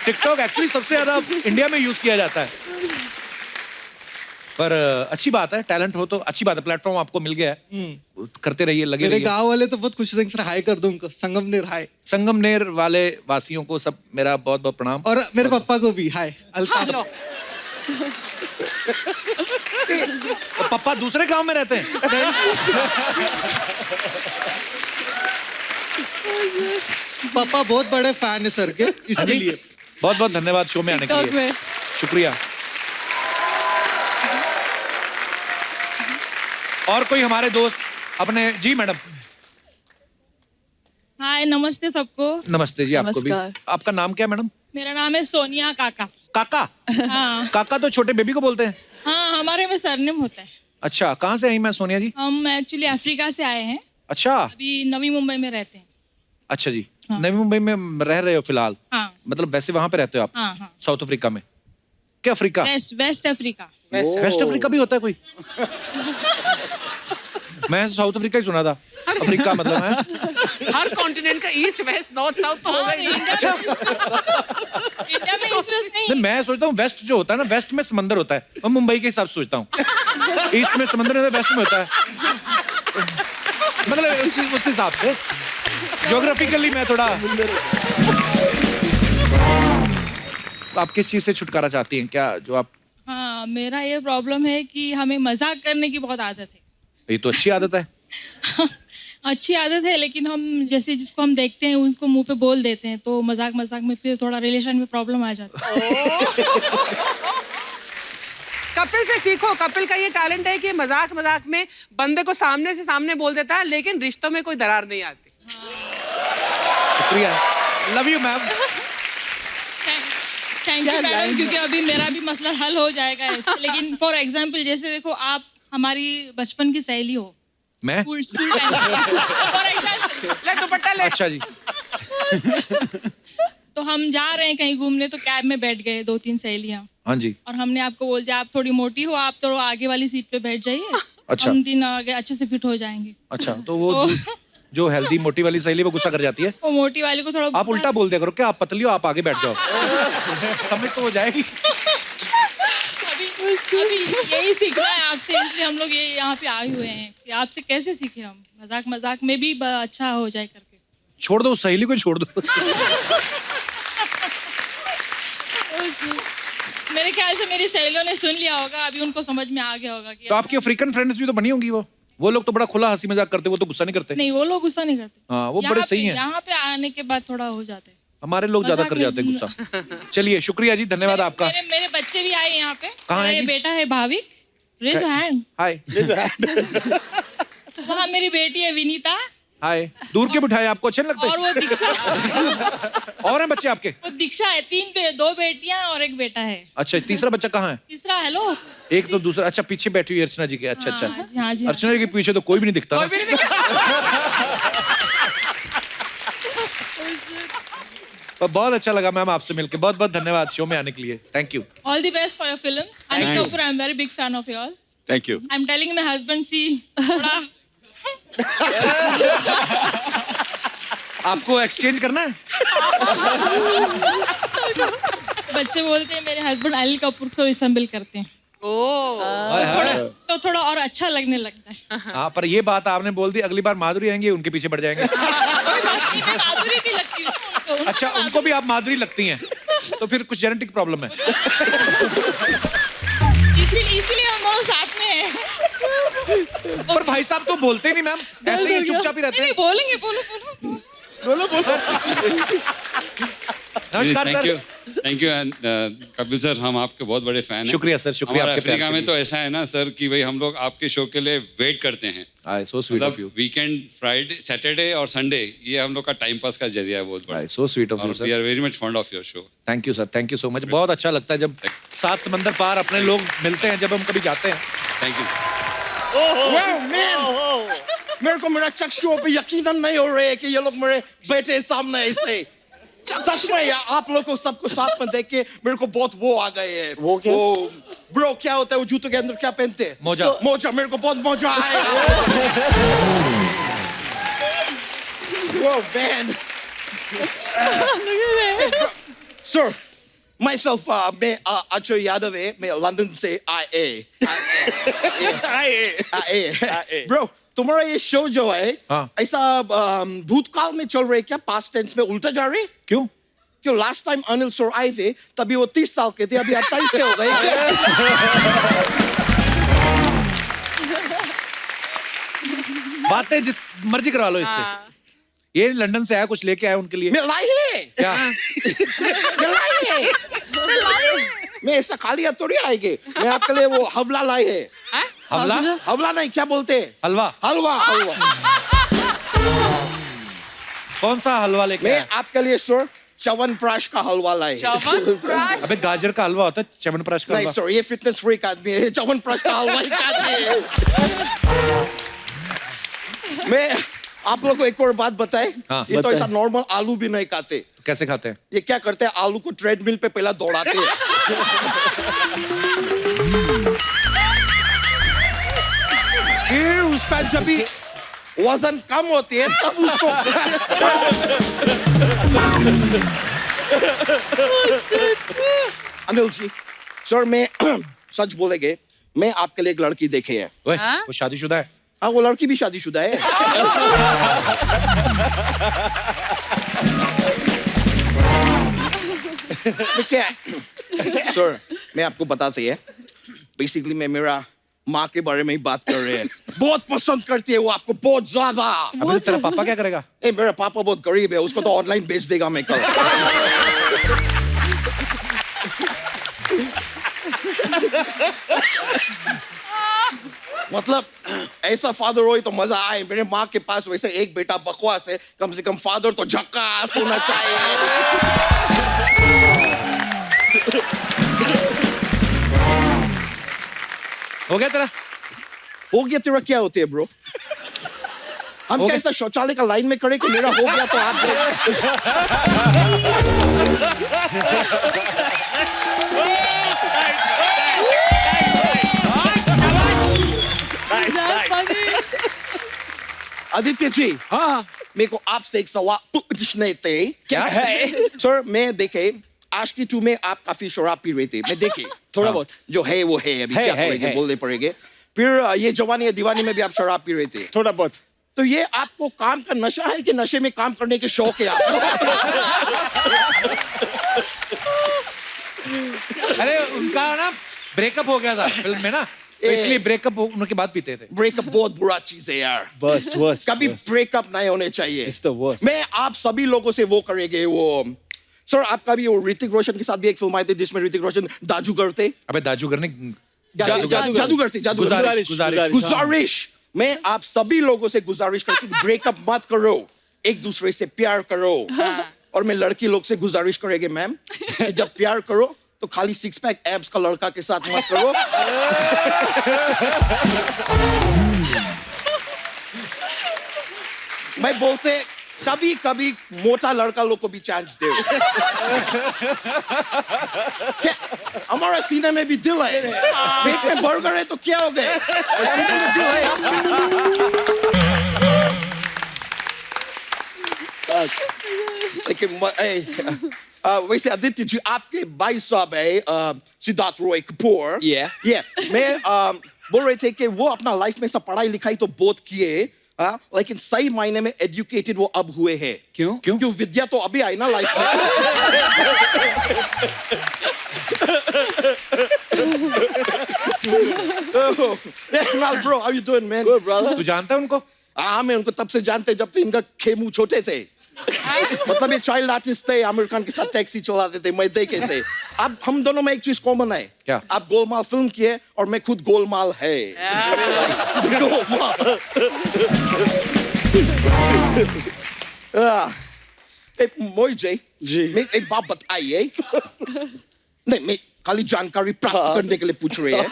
टिकटॉक एक्चुअली सबसे ज्यादा इंडिया में यूज किया जाता है। पर अच्छी बात है, टैलेंट हो तो अच्छी बात है। प्लेटफॉर्म आपको मिल गया है, करते रहिए, लगे मेरे रहिए। गांव वाले तो बहुत खुश हैं, सर हाय कर दो उनको, संगमनेर हाय। संगमनेर वाले वासियों को सब मेरा बहुत बहुत प्रणाम। और मेरे पापा को भी हाय, अल्ताफ। तो पापा दूसरे गांव में रहते हैं? पापा बहुत बड़े फैन है सर के, इसके लिए बहुत बहुत धन्यवाद शो में आने के टिकटॉक लिए। में। शुक्रिया। और कोई हमारे दोस्त अपने, जी मैडम। हाय, नमस्ते सबको। नमस्ते जी, आपको भी। नमस्कार। आपका नाम क्या है मैडम? मेरा नाम है सोनिया काका। काका? हाँ काका तो छोटे बेबी को बोलते हैं। हाँ, हमारे में सरनेम होता है। अच्छा, कहाँ से आई मैं सोनिया जी? हम एक्चुअली अफ्रीका से आए हैं, अच्छा। अभी नवी मुंबई में रहते हैं। अच्छा जी। हाँ। नवी मुंबई में रह रहे हो फिलहाल? हाँ मतलब वैसे वहां पे रहते हो आप? हाँ हाँ। साउथ अफ्रीका में? के Africa? West Africa. West Africa भी होता है कोई? मैं साउथ अफ्रीका ही सुना था, अफ्रीका मतलब है। हर कॉन्टिनेंट का ईस्ट वेस्ट नॉर्थ साउथ तो होगा ही। इंडिया में ईस्ट वेस्ट नहीं। नहीं, मैं सोचता हूँ वेस्ट जो होता है ना, वेस्ट में समंदर होता है, मैं मुंबई के हिसाब से सोचता हूँ। ईस्ट में समंदर है, वेस्ट में होता है, मतलब उस हिसाब से ज्योग्राफिकली मैं थोड़ा। आप किस चीज से छुटकारा चाहती हैं? क्या जो आप? हाँ, मेरा ये प्रॉब्लम है कि हमें मजाक करने की बहुत आदत है। ये तो अच्छी आदत है। अच्छी आदत है, लेकिन हम जैसे जिसको हम देखते हैं उसको मुंह पे बोल देते हैं, तो मजाक मजाक में फिर थोड़ा रिलेशन में प्रॉब्लम आ जाती है। कपिल से सीखो। कपिल का ये टैलेंट है कि मजाक मजाक में बंदे को सामने से सामने बोल देता है, लेकिन रिश्तों में कोई दरार नहीं आती। शुक्रिया, love you ma'am. Thank you madam, क्योंकि अभी मेरा भी मसला हल हो जाएगा इससे। लेकिन फॉर एग्जांपल जैसे देखो, आप हमारी बचपन की सहेली हो। मैं? School for example. ले दुपट्टा ले। अच्छा जी। तो हम जा रहे हैं कहीं घूमने, तो कैब में बैठ गए 2-3 सहेलियां। हाँ जी। और हमने आपको बोल दिया आप थोड़ी मोटी हो, आप थोड़ा आगे वाली सीट पे बैठ जाइए। अच्छा। हम 3 आगे अच्छे से फिट हो जाएंगे। अच्छा, तो वो जो हेल्दी मोटी वाली सहेली वो गुस्सा कर जाती है? वो मोटी वाली को थोड़ा आप उल्टा बोल दिया करो, क्या आप पतली हो, आप आगे बैठ जाओ। समझ तो हो जाएगी। अभी यही सीखना है आपसे, इसलिए हम लोग ये यहाँ पे आए हुए हैं कि आपसे कैसे सीखे हम मजाक मजाक में भी अच्छा हो जाए करके। छोड़ दो, उस सहेली को छोड़ दो। मेरे ख्याल से मेरी सहेलियों ने सुन लिया होगा, अभी उनको समझ में आ गया होगा कि तो आपकी अफ्रीकन फ्रेंड्स भी तो बनी होंगी, वो लोग तो बड़ा खुला हंसी मजाक करते, वो तो गुस्सा नहीं करते। नहीं, वो लोग गुस्सा नहीं करते। हाँ, वो बड़े सही हैं। यहाँ पे आने के बाद थोड़ा हो जाते हैं। हमारे लोग ज्यादा कर जाते हैं गुस्सा। चलिए, शुक्रिया जी, धन्यवाद आपका। मेरे बच्चे भी आए यहाँ पे। कहाँ मेरा है जी? बेटा है भाविक, रेज हैंड। हाय। वहाँ मेरी बेटी है विनीता। हाय। दूर के बिठाए, आपको अच्छे नहीं लगते? और वो दीक्षा। और हैं बच्चे आपके? वो दीक्षा है, 2 बेटियां और 1 बेटा है। अच्छा, तीसरा बच्चा कहाँ है? तीसरा हेलो। एक तो दूसरा, अच्छा पीछे बैठी हुई अर्चना जी के। अच्छा अच्छा। हाँ जी। अर्चना जी के पीछे तो कोई भी नहीं दिखता ना। पर बहुत अच्छा लगा मैम आपसे मिलके, बहुत बहुत धन्यवाद शो में आने के लिए। Thank you. All the best for your film. Anil Kapoor, I am very big fan of yours. Thank you. I am telling my husband, see थोड़ा आपको एक्सचेंज करना है? बच्चे बोलते हैं मेरे हस्बैंड अनिल कपूर को रिसेंबल करते हैं। तो थोड़ा और अच्छा लगने लगता है। हाँ, पर ये बात आपने बोल दी, अगली बार माधुरी आएंगे उनके पीछे पड़ जाएंगे। माधुरी भी लगती है उनको। अच्छा, उनको भी आप माधुरी लगती हैं, तो फिर कुछ जेनेटिक प्रॉब्लम है। इसीलिए हम दोनों साथ में हैं। पर भाई साहब तो बोलते नहीं मैम, ऐसे ही चुपचाप ही रहते हैं। बोलेंगे, बोलो। नमस्कार sir. Thank you Kapil sir, हम आपके बहुत बड़े फैन हैं। शुक्रिया सर, शुक्रिया हमारे आपके प्यार अफ्रीका के में लिए। तो ऐसा है ना सर कि भाई हम लोग आपके शो के लिए वेट करते हैं। सो sweet of you. Weekend, Friday, Saturday और संडे, ये हम लोग का टाइम पास का जरिया है बहुत बड़ा। So sweet of you we are very much fond of your show. Thank you sir, thank you so much. बहुत अच्छा लगता है जब 7 समंदर पार अपने लोग मिलते हैं, जब हम कभी जाते हैं। Thank you. Wow, man! मेरे को मेरा चक्षुओं पे यकीन नहीं हो रहा है कि ये लोग मेरे बेटे सामने ऐसे। सच में यार, आप लोग को सबको साथ में देख के मेरे को बहुत वो आ गए हैं। वो क्या? ब्रो, क्या होता है वो जूतों के अंदर क्या पहनते हैं? मोजा। मोजा, मेरे को बहुत मोजा आया। Whoa, man! Sir, myself, मैं अजय यादव है, मैं लंदन से आए। Bro, तुम्हारा ये शो जो है, ऐसा भूतकाल में चल रहा है क्या? पास्ट टेंस में उल्टा जा रहे? क्यों लास्ट टाइम अनिल सर आए थे तभी वो 30 साल के थे, अभी 28 के हो गए। बातें जिस मर्जी करा लो इससे। ये लंदन से आया, कुछ लेके आया उनके लिए। मैं लाई है क्या? मैं लाई है। मैं ऐसा खाली हाथ थोड़ी आएंगे, मैं आपके लिए वो हवला लाई है। हवला? हवला नहीं, क्या बोलते हैं? हलवा। हलवा। कौन सा हलवा लेके आया? मैं आपके लिए सर च्यवनप्राश का हलवा लाए। अबे गाजर का हलवा होता है, च्यवनप्राश का नहीं हलवा। सर, ये फिटनेस फ्रीक आदमी है, च्यवनप्राश का हलवा ही खाते हैं। मैं आप लोगों को एक और बात बताए, ये तो ऐसा नॉर्मल आलू भी नहीं खाते। कैसे खाते हैं? ये क्या करते हैं, आलू को ट्रेडमिल पे पहला दौड़ाते हैं। फिर उसका जब भी वजन कम होती है तब उसको अनिल जी सर मैं सच बोलेंगे मैं आपके लिए एक लड़की देखे है ओए, वो शादीशुदा है? हाँ वो लड़की भी शादीशुदा है क्या सर मैं आपको बता से है बेसिकली मैं मेरा माँ के बारे में ही बात कर रहे हैं बहुत पसंद करती है वो आपको बहुत ज्यादा अबे तेरा पापा क्या करेगा? ए मेरा पापा बहुत गरीब है उसको तो ऑनलाइन बेच देगा मैं कल मतलब ऐसा फादर हो तो मजा आए मेरे माँ के पास वैसे एक बेटा बकवास है कम से कम फादर तो झक्कास होना चाहिए हो गया तेरा? हो गया तेरा क्या होती है ब्रो हम कैसा शौचालय का लाइन में खड़े कि मेरा हो गया तो आप आदित्य जी हाँ मेरे को आपसे एक सवाल पूछने थे क्या है? सर मैं देखे आज की 2 में आप काफी शराब पी रहे थे मैं देखे थोड़ा बहुत जो है वो है अभी क्या करेंगे बोलने पड़ेंगे फिर ये जवानी है दीवानी में भी आप शराब पी रहे थे थोड़ा बहुत तो ये आपको काम का नशा है कि नशे में काम करने के शौक है आपको अरे उनका ना ब्रेकअप हो गया था फिल्म में ना तो इसलिए ब्रेकअप उनके बाद पीते थे ब्रेकअप बहुत बुरा चीज है यार वर्स्ट कभी ब्रेकअप नहीं होने चाहिए It's the worst. मैं आप सभी लोगों से वो करेंगे वो सर आपका भी वो ऋतिक रोशन के साथ भी एक फिल्म आई थी जिसमें ऋतिक रोशन जादूगर थे अबे दाजूगर ने जादूगर थे गुजारिश मैं आप सभी लोगों से गुजारिश करती हूँ ब्रेकअप मत करो एक दूसरे से प्यार करो और मैं लड़की लोग से गुजारिश करेंगे मैम कि जब प्यार करो तो खाली 6 पैक एब्स का लड़का के साथ मत करो मैं बोलते कभी कभी मोटा लड़का लोग को भी चांस दे हमारा सीने में भी दिल है पेट में बर्गर है तो क्या हो गए सीने में दिल है लेकिन वैसे आदित्य जी आपके भाई साहब है सिद्धार्थ रॉय कपूर मैं बोल रहे थे कि वो अपना लाइफ में सब पढ़ाई लिखाई तो बहुत किए लेकिन सही मायने में एजुकेटेड वो अब हुए हैं क्यों क्योंकि विद्या तो अभी आई ना लाइफ में bro how you doing man Good, brother. तू जानता है उनको? हाँ मैं उनको तब से जानते जब से इनका खेमू छोटे थे मतलब ये चाइल्ड आर्टिस्ट थे आमिर खान के साथ टैक्सी चलाते थे मैं देखे थे अब हम दोनों में एक चीज कॉमन है क्या? आप गोलमाल फिल्म किए और मैं खुद गोलमाल है मोइजे जी मैं एक बात बताइए नहीं मैं खाली जानकारी प्राप्त करने के लिए पूछ रहे हैं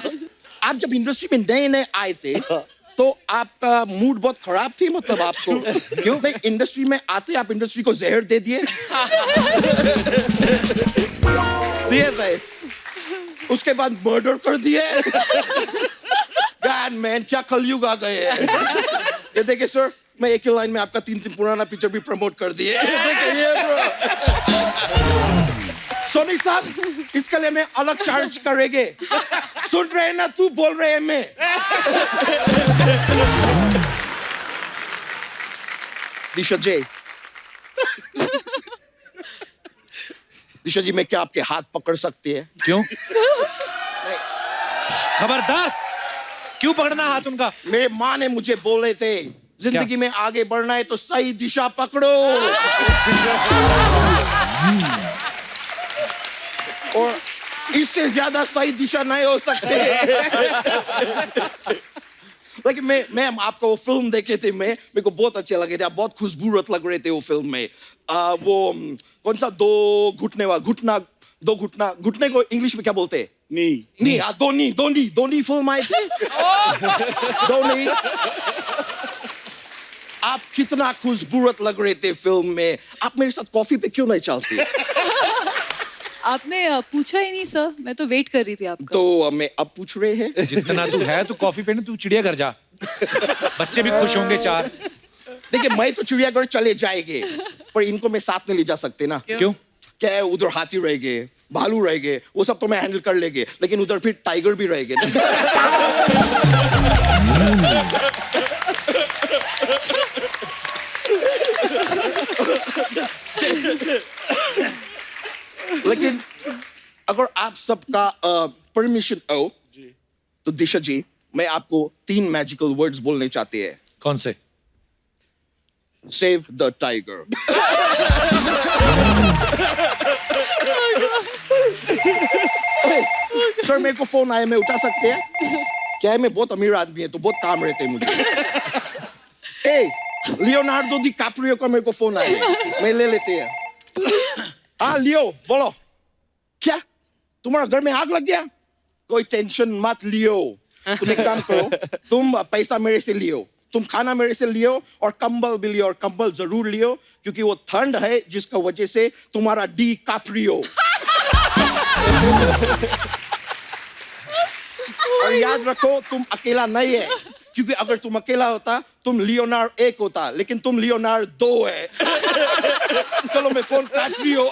आप जब इंडस्ट्री में नए नए आए थे तो आपका मूड बहुत खराब थी मतलब आपको क्यों नहीं इंडस्ट्री में आते आप इंडस्ट्री को जहर दे दिए दिए थे उसके बाद मर्डर कर दिए God man क्या कलयुग आ गए ये देखिए सर मैं एक ही लाइन में आपका 3 पुराना पिक्चर भी प्रमोट कर दिए देखिए ये सोनी साहब इसके लिए मैं अलग चार्ज करेंगे सुन रहे हैं ना तू बोल रहे हैं मैं दिशा जी दिशा जी मैं क्या आपके हाथ पकड़ सकती है क्यों? खबरदार क्यों पकड़ना हाथ उनका? मेरे माँ ने मुझे बोले थे जिंदगी में आगे बढ़ना है तो सही दिशा पकड़ो और इससे ज्यादा सही दिशा नहीं हो सकते लेकिन मैं आपको वो फिल्म देखे थे मेरे को बहुत अच्छे लगे थे आप बहुत खुशबूरत लग रहे थे वो फिल्म में वो कौन सा दो घुटने को इंग्लिश में क्या बोलते हैं नी दोनी फिल्म आई थी दोनी आप कितना खुशबूरत लग रहे थे फिल्म में आप मेरे साथ कॉफी पे क्यों नहीं चलती आपने पूछा ही नहीं सर, मैं तो वेट कर रही थी आपका। तो मैं अब पूछ रहे हैं। जितना तू है तू कॉफी पीने तू चिड़ियाघर जा, बच्चे भी खुश होंगे 4। देखिए मैं तो चिड़ियाघर चले जाएंगे, पर इनको मैं साथ में ले जा सकते ना। क्यों? क्या है, उधर हाथी रहेंगे, भालू रहेंगे, वो सब तो मैं हैंडल कर लेंगे, लेकिन उधर फिर टाइगर भी रहेंगे ना। लेकिन अगर आप सबका परमिशन हो तो दिशा जी, मैं आपको 3 मैजिकल वर्ड्स बोलने चाहते हैं। कौन से? Save the tiger. सर मेरे को फोन आया, मैं उठा सकते हैं क्या है? मैं बहुत अमीर आदमी है तो बहुत काम रहते हैं मुझे। ए लियोनार्डो डी कैप्रियो का मेरे को फोन आया, मैं ले लेते हैं। हाँ लियो बोलो। क्या तुम्हारा घर में आग लग गया? कोई टेंशन मत लियो, तुम एक काम करो, तुम पैसा मेरे से लियो, तुम खाना मेरे से लियो और कंबल भी लियो, और कंबल जरूर लियो क्योंकि वो ठंड है जिसका वजह से तुम्हारा डी कैप्रियो। और याद रखो तुम अकेला नहीं है, क्योंकि अगर तुम अकेला होता तुम लियोनार्ड 1 होता, लेकिन तुम लियोनार्ड 2 है। चलो मैं फोन काट रही हूँ।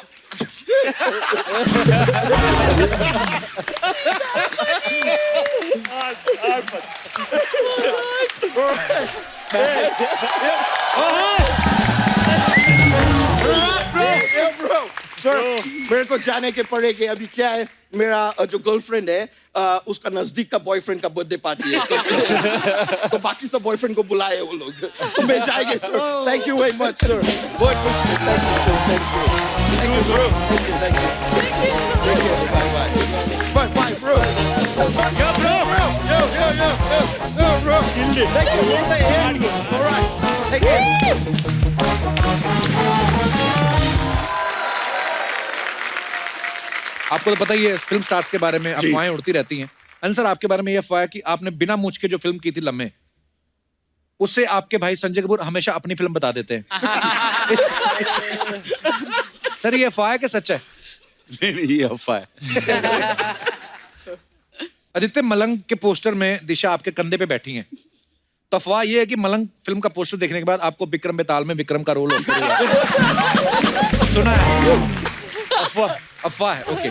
सर मेरे को जाने के पड़ेगा। अभी क्या है, मेरा जो गर्लफ्रेंड है उसका नजदीक का बॉयफ्रेंड का बर्थडे पार्टी है, तो बाकी सब बॉयफ्रेंड को बुलाए वो लोग, तो मैं जाएंगे sir. Thank you very much sir, बहुत खुश। Thank you sir, thank you, thank you sir, thank you, thank you, thank you, bye bye, bye bro, yo bro, yo bro, thank you, all right, thank you। आपको तो पता ही है film stars के बारे में अफवाहें उड़ती रहती हैं। आंसर आपके बारे में ये अफवाह है कि आपने बिना मूंछ के जो फिल्म की थी लम्हे, उससे आपके भाई संजय कपूर हमेशा अपनी फिल्म बता देते हैं। सर ये अफवाह है कि सच है? नहीं ये अफवाह है। आदित्य, मलंग के पोस्टर में दिशा आपके कंधे पे बैठी हैं, तो अफवाह ये है कि मलंग फिल्म का पोस्टर देखने के बाद आपको विक्रम बेताल में विक्रम का रोल ऑफर हुआ। सुना है? अफवाह है, ओके।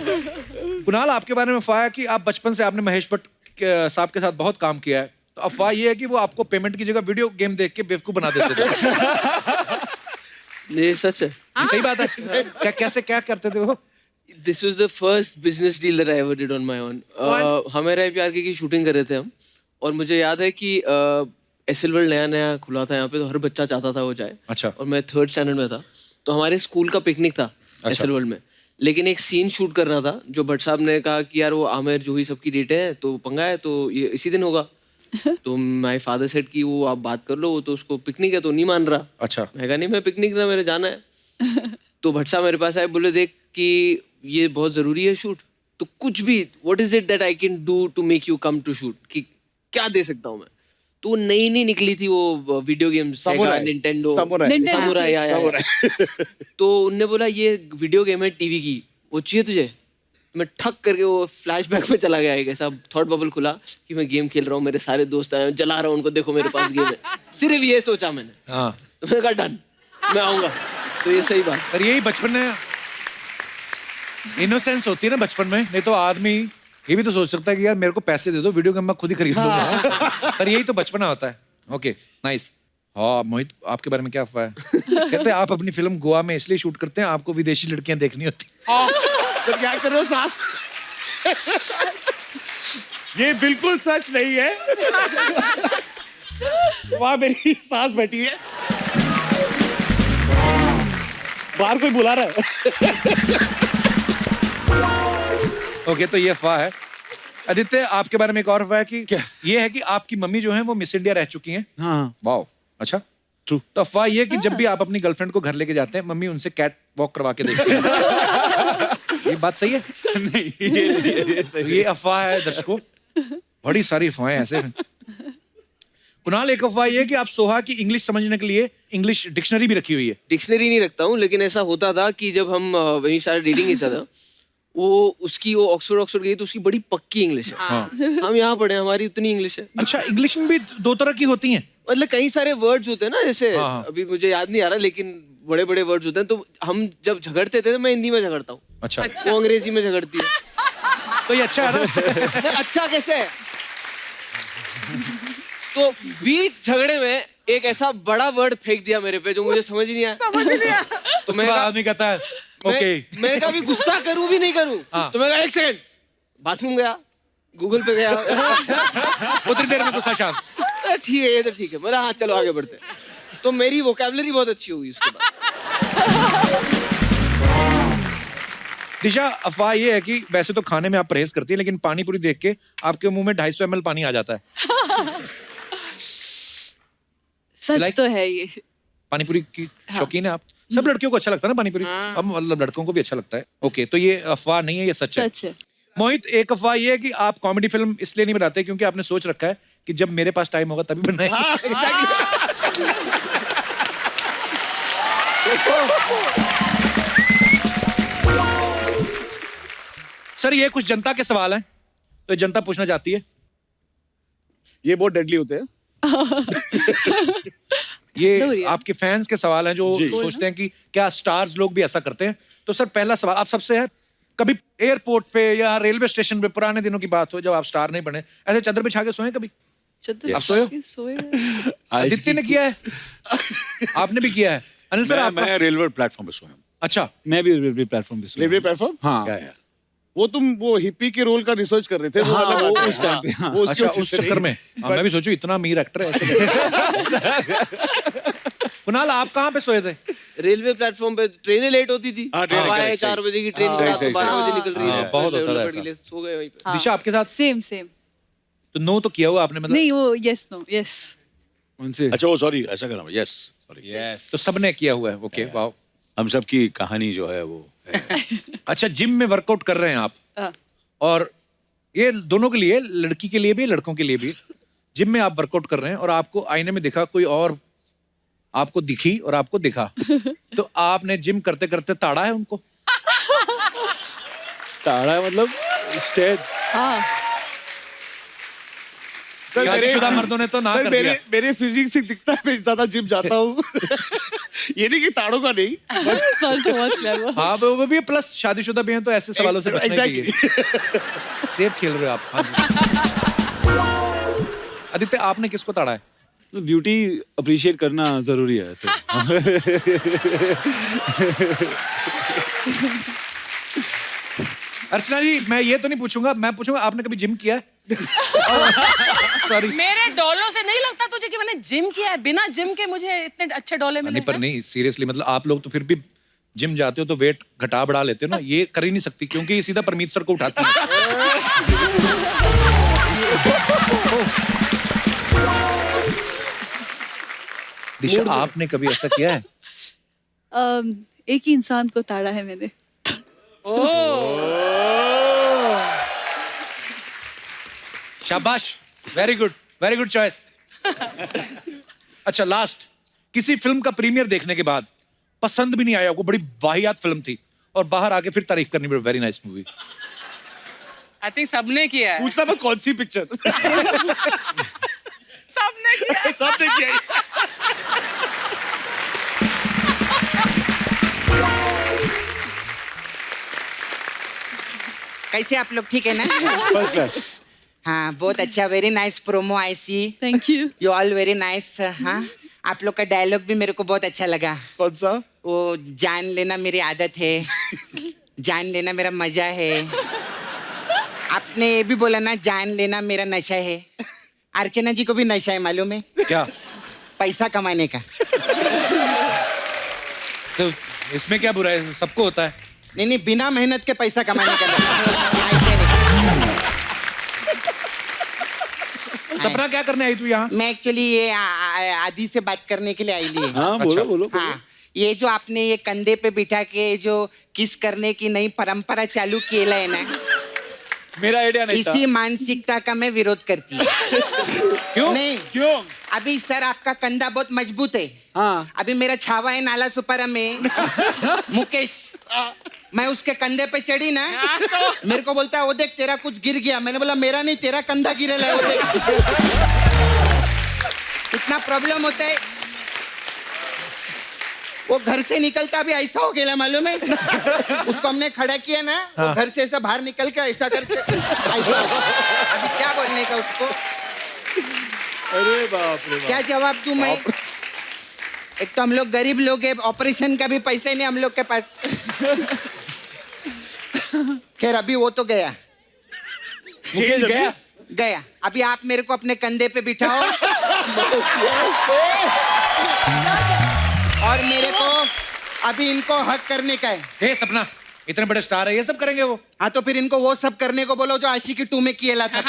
कुणाल, आपके बारे में अफवाह है कि आप बचपन से आपने महेश भट्ट साहब के साथ बहुत काम किया है, तो अफवाह ये है कि वो आपको पेमेंट की जगह वीडियो गेम देख के बेवकूफ बना देते थे। ये सच है। ये सही बात है? क्या कैसे क्या करते थे वो? This was the first business deal that I ever did on my own. हमें प्यार की शूटिंग कर रहे थे हम, और मुझे याद है कि एसएल वर्ल्ड नया खुला था यहाँ पे, तो हर बच्चा चाहता था वो जाए। अच्छा। और मैं 3rd स्टैंडर्ड में था, तो हमारे स्कूल का पिकनिक था एसएल वर्ल्ड में, लेकिन एक सीन शूट करना था जो भट्ट साहब ने कहा कि यार वो आमिर जूही सबकी डेट है तो पंगा है, तो ये इसी दिन होगा। तो माय फादर सेड कि वो आप बात कर लो, वो तो उसको पिकनिक है तो नहीं मान रहा। अच्छा। मैं कहा नहीं मैं पिकनिक ना, मेरे जाना है। तो भट्ट साहब मेरे पास आए, बोले देख कि ये बहुत जरूरी है शूट, तो कुछ भी what is it that I can do to make you come to shoot, कि क्या दे सकता हूँ मैं। तो नई निकली थी वो वीडियो गेम, सेगा, निंटेंडो, सामुराई। तो उनने बोला ये वीडियो गेम है टीवी की, वो चाहिए तुझे? मैं ठक करके वो फ्लैशबैक में चला गया, ऐसा थॉट बबल खुला कि मैं गेम खेल रहा हूँ, मेरे सारे दोस्त आए, जला रहा हूँ उनको, देखो मेरे पास गेम है। सिर्फ ये सोचा मैंने। हाँ। तो मैंने कहा डन, मैं आऊंगा। तो ये सही बात। पर यही बचपन में इनोसेंस होती है ना बचपन में, नहीं तो आदमी ये भी तो सोच सकता है कि यार मेरे को पैसे दे दो, वीडियो गेम मैं खुद ही खरीद लूंगा। पर यही तो बचपना होता है। Okay nice. हाँ मोहित, आपके बारे में क्या अफवाह है? कहते हैं आप अपनी फिल्म गोवा में इसलिए शूट करते हैं आपको विदेशी लड़कियां देखनी होती। तो क्या कर रहे हो सास? ये बिल्कुल सच नहीं है। वहां मेरी सास बैठी है, बाहर कोई बुला रहा है। ओके तो ये अफवाह है। आदित्य, आपके बारे में एक और अफवाह है कि क्या? ये है कि आपकी मम्मी जो है वो मिस इंडिया रह चुकी हैं। हाँ। वाओ, अच्छा ट्रू। तो अफवाह ये है कि जब भी आप अपनी गर्लफ्रेंड को घर लेके जाते हैं, मम्मी उनसे कैट वॉक करवा के देखती है। ये बात सही है? नहीं ये सही। ये अफवाह है दर्शकों, बड़ी सारी अफवाहें ऐसे हैं। कुणाल, एक अफवाह ये है कि आप सोहा की इंग्लिश समझने के लिए इंग्लिश डिक्शनरी भी रखी हुई है। डिक्शनरी नहीं रखता हूँ, लेकिन ऐसा होता था कि जब हम वहीं सारे डेटिंग ही था, वो उसकी वो ऑक्सफोर्ड गई तो उसकी बड़ी पक्की इंग्लिश है। हम यहाँ पढ़े, हमारी उतनी इंग्लिश है। अच्छा, इंग्लिश में भी दो तरह की होती हैं? मतलब कई सारे वर्ड्स होते हैं ना, जैसे अभी मुझे याद नहीं आ रहा, लेकिन बड़े बड़े वर्ड्स होते हैं। तो हम जब झगड़ते थे तो मैं हिंदी में झगड़ता हूँ, अच्छा, वो अंग्रेजी में झगड़ती है। तो ये अच्छा है ना? अच्छा कैसे है? तो बीच झगड़े में एक ऐसा बड़ा वर्ड फेंक दिया मेरे पे जो मुझे समझ ही नहीं आया। तो मैं आदमी कहता है ओके, मैं कभी गुस्सा करूं भी नहीं करूं, तो मैं कहा 1 सेकंड, बाथरूम गया, गूगल पे गया, उतनी देर में गुस्सा शांत। ठीक है, ये तो ठीक है। मेरा हाँ, चलो आगे बढ़ते हैं। तो मेरी वोकैबुलरी बहुत अच्छी हुई उसके बाद। दिशा, अफवाह ये है कि वैसे तो खाने में आप परहेज करती है, लेकिन पानी पूरी देख के आपके मुंह में 250 ml पानी आ जाता है। सच तो है ये। पानी पूरी की शौकीन है आप? सब लड़कियों को अच्छा लगता है ना पानी पूरी? अब मतलब लड़कों को भी अच्छा लगता है। ओके, तो ये अफवाह नहीं है, ये सच है। सच है। मोहित, एक अफवाह ये है कि आप कॉमेडी फिल्म इसलिए नहीं बनाते क्योंकि आपने सोच रखा है कि जब मेरे पास टाइम होगा तभी बनाएंगे। सर, ये कुछ जनता के सवाल हैं, तो जनता पूछना चाहती है। ये बहुत डेडली होते हैं। ये आपके फैंस के सवाल हैं जो सोचते हैं कि क्या स्टार्स लोग भी ऐसा करते हैं। तो सर, पहला सवाल आप सबसे है, कभी एयरपोर्ट पे या रेलवे स्टेशन पे, पुराने दिनों की बात हो जब आप स्टार नहीं बने, ऐसे चादर बिछा के सोए कभी? आप सोए? आदित्य ने किया है, आपने भी किया है। अनिल सर, मैं रेलवे प्लेटफॉर्म पे सोया हूँ। अच्छा, मैं भी रेलवे प्लेटफॉर्म पे सोया। Railway platform? हाँ। वो तुम वो हिप्पी के रोल का रिसर्च कर रहे थे? हाँ, वो उस टाइम पे। हाँ। अच्छा, उस चक्कर में मैं भी सोचूं इतना अमीर एक्टर है ऐसे। कुणाल, आप कहाँ पे सोए थे? रेलवे प्लेटफॉर्म पे। ट्रेनें लेट होती थी, हाँ, ट्रेन 4 बजे की ट्रेन 12 बजे निकल रही है, बहुत होता था ऐसा। सो गए वहीं पे। दिशा, आपके साथ? सेम। तो नो तो किया हुआ आपने, मतलब? नहीं, वो यस नो यस। उनसे अच्छा, वो सॉरी ऐसा करना, यस सॉरी, यस। तो सबने किया हुआ है। Okay, wow. हम सब की कहानी जो है वो है। अच्छा, जिम में वर्कआउट कर रहे हैं आप, और ये दोनों के लिए, लड़की के लिए भी लड़कों के लिए भी, जिम में आप वर्कआउट कर रहे हैं और आपको आईने में दिखा कोई और, आपको दिखी और आपको दिखा, तो आपने जिम करते करते ताड़ा है उनको? ताड़ा मतलब स्टेट? हाँ। सर, मर्दों ने तो ना कर दिया। मेरे फिजिक्स से दिखता है, मैं ज्यादा जिम जाता हूँ। ये नहीं कि ताड़ों का नहीं। हाँ, वो भी प्लस शादीशुदा भी हैं, तो ऐसे सवालों से बचना चाहिए। सेफ खेल रहे हो आप। हाँ जी। आदित्य, आपने किसको ताड़ा है? ब्यूटी अप्रिशिएट करना जरूरी है तो। अर्चना जी, मैं ये तो नहीं पूछूंगा, मैं पूछूंगा आपने कभी जिम किया है? सॉरी, मेरे डोलों से नहीं लगता तुझे कि मैंने जिम किया है। बिना जिम के मुझे इतने अच्छे डोले मिले। नहीं, पर नहीं, सीरियसली, मतलब आप लोग तो फिर भी जिम जाते हो तो वेट घटा बढ़ा लेते हो ना, ये कर ही नहीं सकती क्योंकि ये सीधा परमीत सर को उठाती है। दिशा, आपने कभी ऐसा किया है? एक ही इंसान को ताड़ा है मैंने। शाबाश, वेरी गुड चॉइस। अच्छा, लास्ट, किसी फिल्म का प्रीमियर देखने के बाद पसंद भी नहीं आया, वो बड़ी वाहियात फिल्म थी, और बाहर आके फिर तारीफ करनी पड़ी, very nice movie. I think सबने किया है। पूछना मैं कौन सी पिक्चर? सबने किया। सबने किया। कैसे आप लोग, ठीक है ना? First class. हाँ, बहुत अच्छा, very nice promo I see. Thank you. You all very nice. हाँ, आप लोग का डायलॉग भी मेरे को बहुत अच्छा लगा। कौन सा? वो जान लेना मेरी आदत है, जान लेना मेरा मजा है। आपने ये भी बोला ना, जान लेना मेरा नशा है। अर्चना जी को भी नशा है, मालूम है? क्या? पैसा कमाने का। तो इसमें क्या बुरा है, सबको होता है। नहीं, बिना मेहनत के पैसा कमाने का नशा। सपना, क्या करने आई तू यहाँ? मैं एक्चुअली ये आदि से बात करने के लिए आई ली। हाँ, बोलो। हाँ, ये जो आपने ये कंधे पे बिठा के जो किस करने की नई परंपरा चालू किया है ना, मेरा आइडिया नहीं था। इसी मानसिकता का मैं विरोध करती हूँ। क्यों? नहीं, क्यों? अभी सर आपका कंधा बहुत मजबूत है। हाँ। अभी मेरा छावा है नाला सुपारा में, मुकेश, मैं उसके कंधे पे चढ़ी ना, मेरे को बोलता है वो देख तेरा कुछ गिर गया। मैंने बोला मेरा नहीं, तेरा कंधा गिरल है, वो देख। इतना प्रॉब्लम होता है। वो घर से निकलता भी ऐसा हो गया, मालूम है? उसको हमने खड़ा किया ना, वो घर से ऐसा बाहर निकल के ऐसा करके ऐसा। अभी क्या बोलने का उसको? अरे बाप रे बाप। क्या जवाब दूं मैं? एक तो हम लोग गरीब लोग हैं, ऑपरेशन का भी पैसे नहीं हम लोग के पास। खैर अभी वो तो गया, मुकेश गया गया। अभी आप मेरे को अपने कंधे पे बिठाओ और मेरे को अभी इनको हक करने का है। हे सपना, इतने बड़े स्टार है, ये सब करेंगे वो? हाँ तो फिर इनको वो सब करने को बोलो जो आशिकी 2 में किया था।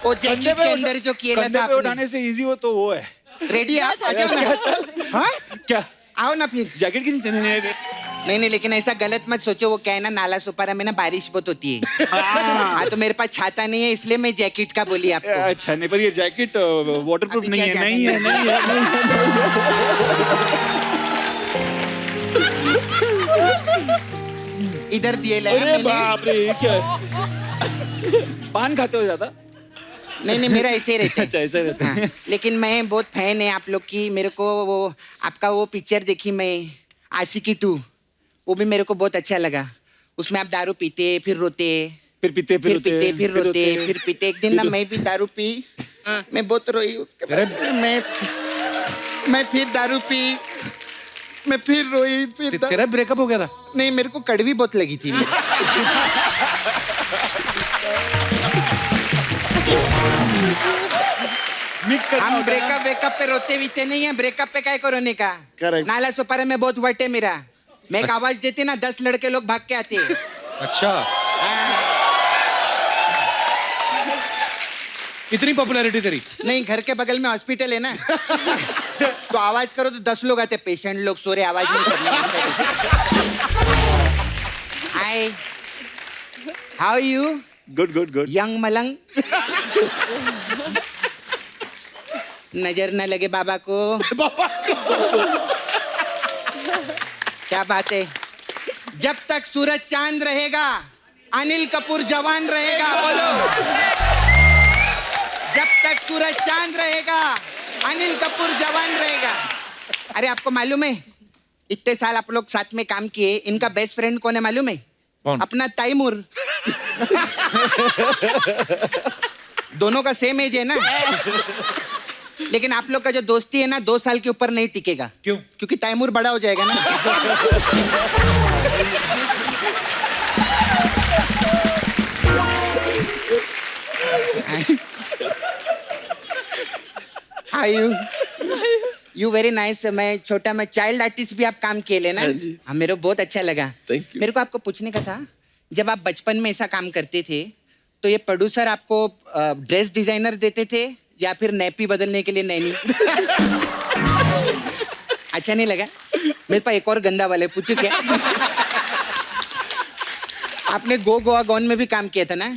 वो जैकेट के अंदर जो किया था उठाने से इजी हो तो वो है। रेडी आप आ जाओ ना। हाँ क्या आओ ना फिर। जैकेट की नीचे नहीं लेकिन ऐसा गलत मत सोचो। वो क्या है ना, नाला सुपारा में ना बारिश बहुत होती है। हाँ तो मेरे पास छाता नहीं है, इसलिए मैं जैकेट का बोली आपको। अच्छा नहीं, पर ये जैकेट वाटरप्रूफ नहीं है। नहीं है। इधर दिए ले। अरे बाप रे, ये क्या है? पान खाते हो ज्यादा? नहीं मेरा ऐसे ही रहता है। अच्छा ऐसे रहता है। हाँ, लेकिन मैं बहुत फैन है आप लोग की। मेरे को वो आपका वो पिक्चर देखी मैं, आशिकी 2, वो भी मेरे को बहुत अच्छा लगा। उसमें आप दारू पीते फिर रोते, फिर पीते फिर रोते, फिर पीते। एक दिन ना मैं भी दारू पी, मैं बहुत रोई। उसके बाद मैं फिर दारू पी, मैं फिर रोई। फिर तेरा ब्रेकअप हो गया था? नहीं, मेरे को कड़वी बहुत लगी थी। मिक्स करना हम ब्रेकअप पे रोते बीते नहीं है। ब्रेकअप पे क्या को रोने का? नाला सुपारा में बहुत वट है मेरा। मैं एक आवाज देती ना, 10 लड़के लोग भाग के आते। अच्छा, इतनी पॉपुलैरिटी तेरी? नहीं, घर के बगल में हॉस्पिटल है ना, तो आवाज करो तो 10 लोग आते। पेशेंट लोग सो रहे, आवाज नहीं करनी। हाय, हाउ यू? गुड। यंग मलंग। नजर न लगे बाबा को। क्या बात है? जब तक सूरज चांद रहेगा, अनिल कपूर जवान रहेगा। बोलो, जब तक सूरज चांद रहेगा, अनिल कपूर जवान रहेगा। अरे आपको मालूम है, इतने साल आप लोग साथ में काम किए, इनका बेस्ट फ्रेंड कौन है मालूम है? कौन? अपना तैमूर। दोनों का सेम एज है ना। लेकिन आप लोग का जो दोस्ती है ना, 2 साल के ऊपर नहीं टिकेगा। क्यों? क्योंकि तैमूर बड़ा हो जाएगा ना। Hi you very nice. मैं छोटा मैं चाइल्ड आर्टिस्ट भी आप काम किए लेना। हाँ, मेरे को बहुत अच्छा लगा। मेरे को आपको पूछने का था, जब आप बचपन में ऐसा काम करते थे तो ये प्रोड्यूसर आपको ड्रेस डिजाइनर देते थे या फिर नैपी बदलने के लिए नैनी? अच्छा नहीं लगा? मेरे पास एक और गंदा वाला है, पूछू क्या? आपने गोवा गॉन में भी काम किया था ना,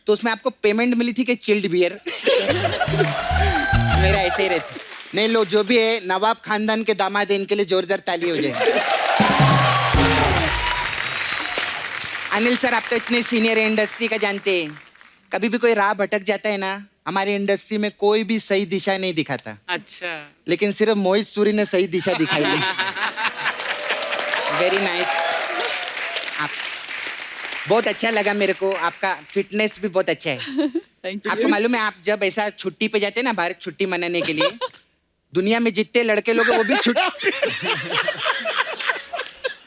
तो उसमें आपको पेमेंट मिली थी कि चिल्ड बियर? मेरा ऐसे ही रहता। नहीं लो, जो भी है, नवाब खानदान के दामाद है, इनके लिए जोरदार ताली हो जाए। अनिल सर, आप तो इतने सीनियर इंडस्ट्री का जानते हैं, कभी भी कोई राह भटक जाता है ना, हमारी इंडस्ट्री में कोई भी सही दिशा नहीं दिखाता। अच्छा, लेकिन सिर्फ मोहित सूरी ने सही दिशा दिखाई दी। Very nice. आप बहुत अच्छा लगा मेरे को, आपका फिटनेस भी बहुत अच्छा है। आपको मालूम है, आप जब ऐसा छुट्टी पे जाते हैं ना, बाहर छुट्टी मनाने के लिए, दुनिया में जितने लड़के लोग हैं वो भी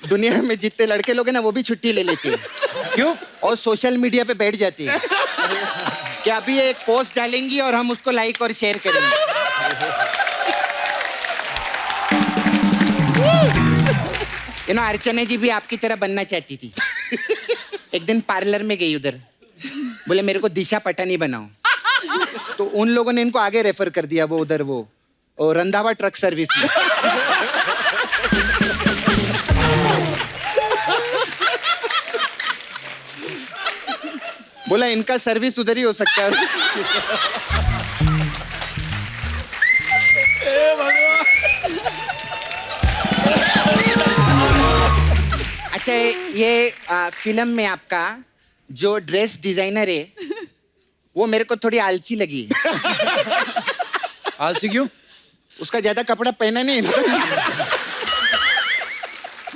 दुनिया में जितने लड़के लोग हैं ना, वो भी छुट्टी ले लेते हैं। क्यों? और सोशल मीडिया पे बैठ जाती है कि अभी एक पोस्ट डालेंगी और हम उसको लाइक और शेयर करेंगे। यू नो, अर्चना जी भी आपकी तरह बनना चाहती थी। एक दिन पार्लर में गई, उधर बोले मेरे को दिशा पटानी बनाओ, तो उन लोगों ने इनको आगे रेफर कर दिया, वो उधर वो रंधावा ट्रक सर्विस में। बोला इनका सर्विस उधर ही हो सकता है। अच्छा ये फिल्म में आपका जो ड्रेस डिजाइनर है वो मेरे को थोड़ी आलसी लगी। आलसी क्यों? उसका ज्यादा कपड़ा पहना नहीं ना।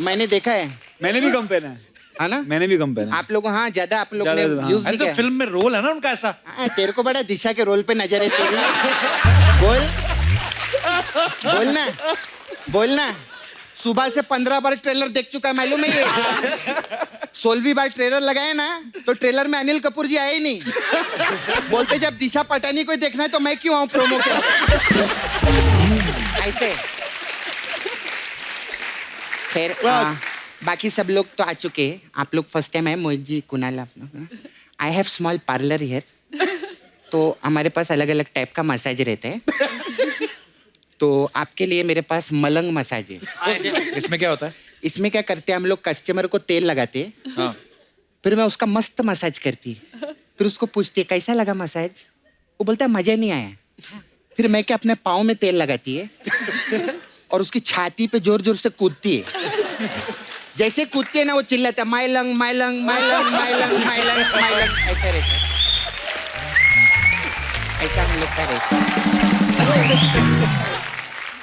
मैंने देखा है। मैंने भी कम पहना है ना? मैंने भी कम पहना है। आप लोग हाँ ज्यादा आप लोग ने ज्यादा, हाँ। यूज अरे नहीं तो किया। फिल्म में रोल है ना उनका ऐसा। तेरे को बड़ा दिशा के रोल पे नजर है तेरी। बोल बोलना बोलना। सुबह से 15 बार ट्रेलर देख चुका है मालूम है ये। 16वीं बार ट्रेलर लगाए ना तो ट्रेलर में अनिल कपूर जी आए ही नहीं। बोलते जब दिशा पटानी कोई देखना है तो मैं क्यों आऊं प्रोमो के। ऐसे खैर बाकी सब लोग तो आ चुके हैं। आप लोग फर्स्ट टाइम आए। मोहित जी, कुणाल, आप लोग। I have small parlour here. तो हमारे पास अलग अलग टाइप का मसाज रहता है। तो आपके लिए मेरे पास मलंग मसाज है। इसमें क्या होता है? इसमें क्या करते हैं हम लोग, कस्टमर को तेल लगाते हैं। हाँ। फिर मैं उसका मस्त मसाज करती। फिर उसको पूछती है कैसा लगा मसाज। वो बोलता है मजा नहीं आया। फिर मैं क्या अपने पाँव में तेल लगाती है और उसकी छाती पे जोर जोर से कूदती है। जैसे कूदती है ना वो चिल्लाता है माइलंग माइलंग माइलंग माइलंग माइलंग माइलंग। ऐसा रहता है। ऐसा हम लोग का रहता है।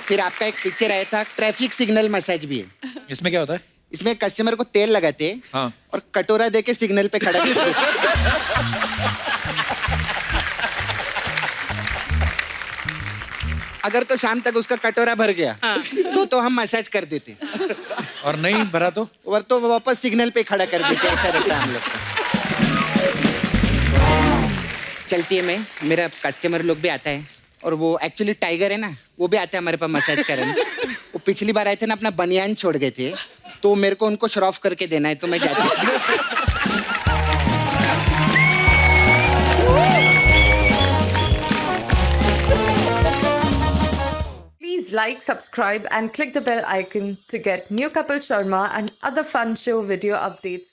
फिर आपका एक पिक्चर आया था ट्रैफिक सिग्नल मसाज भी है। इसमें क्या होता है? इसमें कस्टमर को तेल लगाते हैं हाँ। और कटोरा देके सिग्नल पे खड़ा करते हैं। अगर तो शाम तक उसका कटोरा भर गया तो हम मसाज कर देते। और नहीं भरा तो? और तो वापस सिग्नल पे खड़ा कर देते। ऐसा रहता है हम लोग का। चलती है मैं, मेरा कस्टमर लोग भी आता है और वो एक्चुअली टाइगर है ना, वो भी आता है हमारे पास मसाज करने। वो पिछली बार आए थे ना अपना बनियान छोड़ गए थे तो मेरे को उनको श्रॉफ करके देना है तो मैं जाती हूँ। Please like, subscribe and click the bell icon to get new Kapil Sharma and other fun show video updates.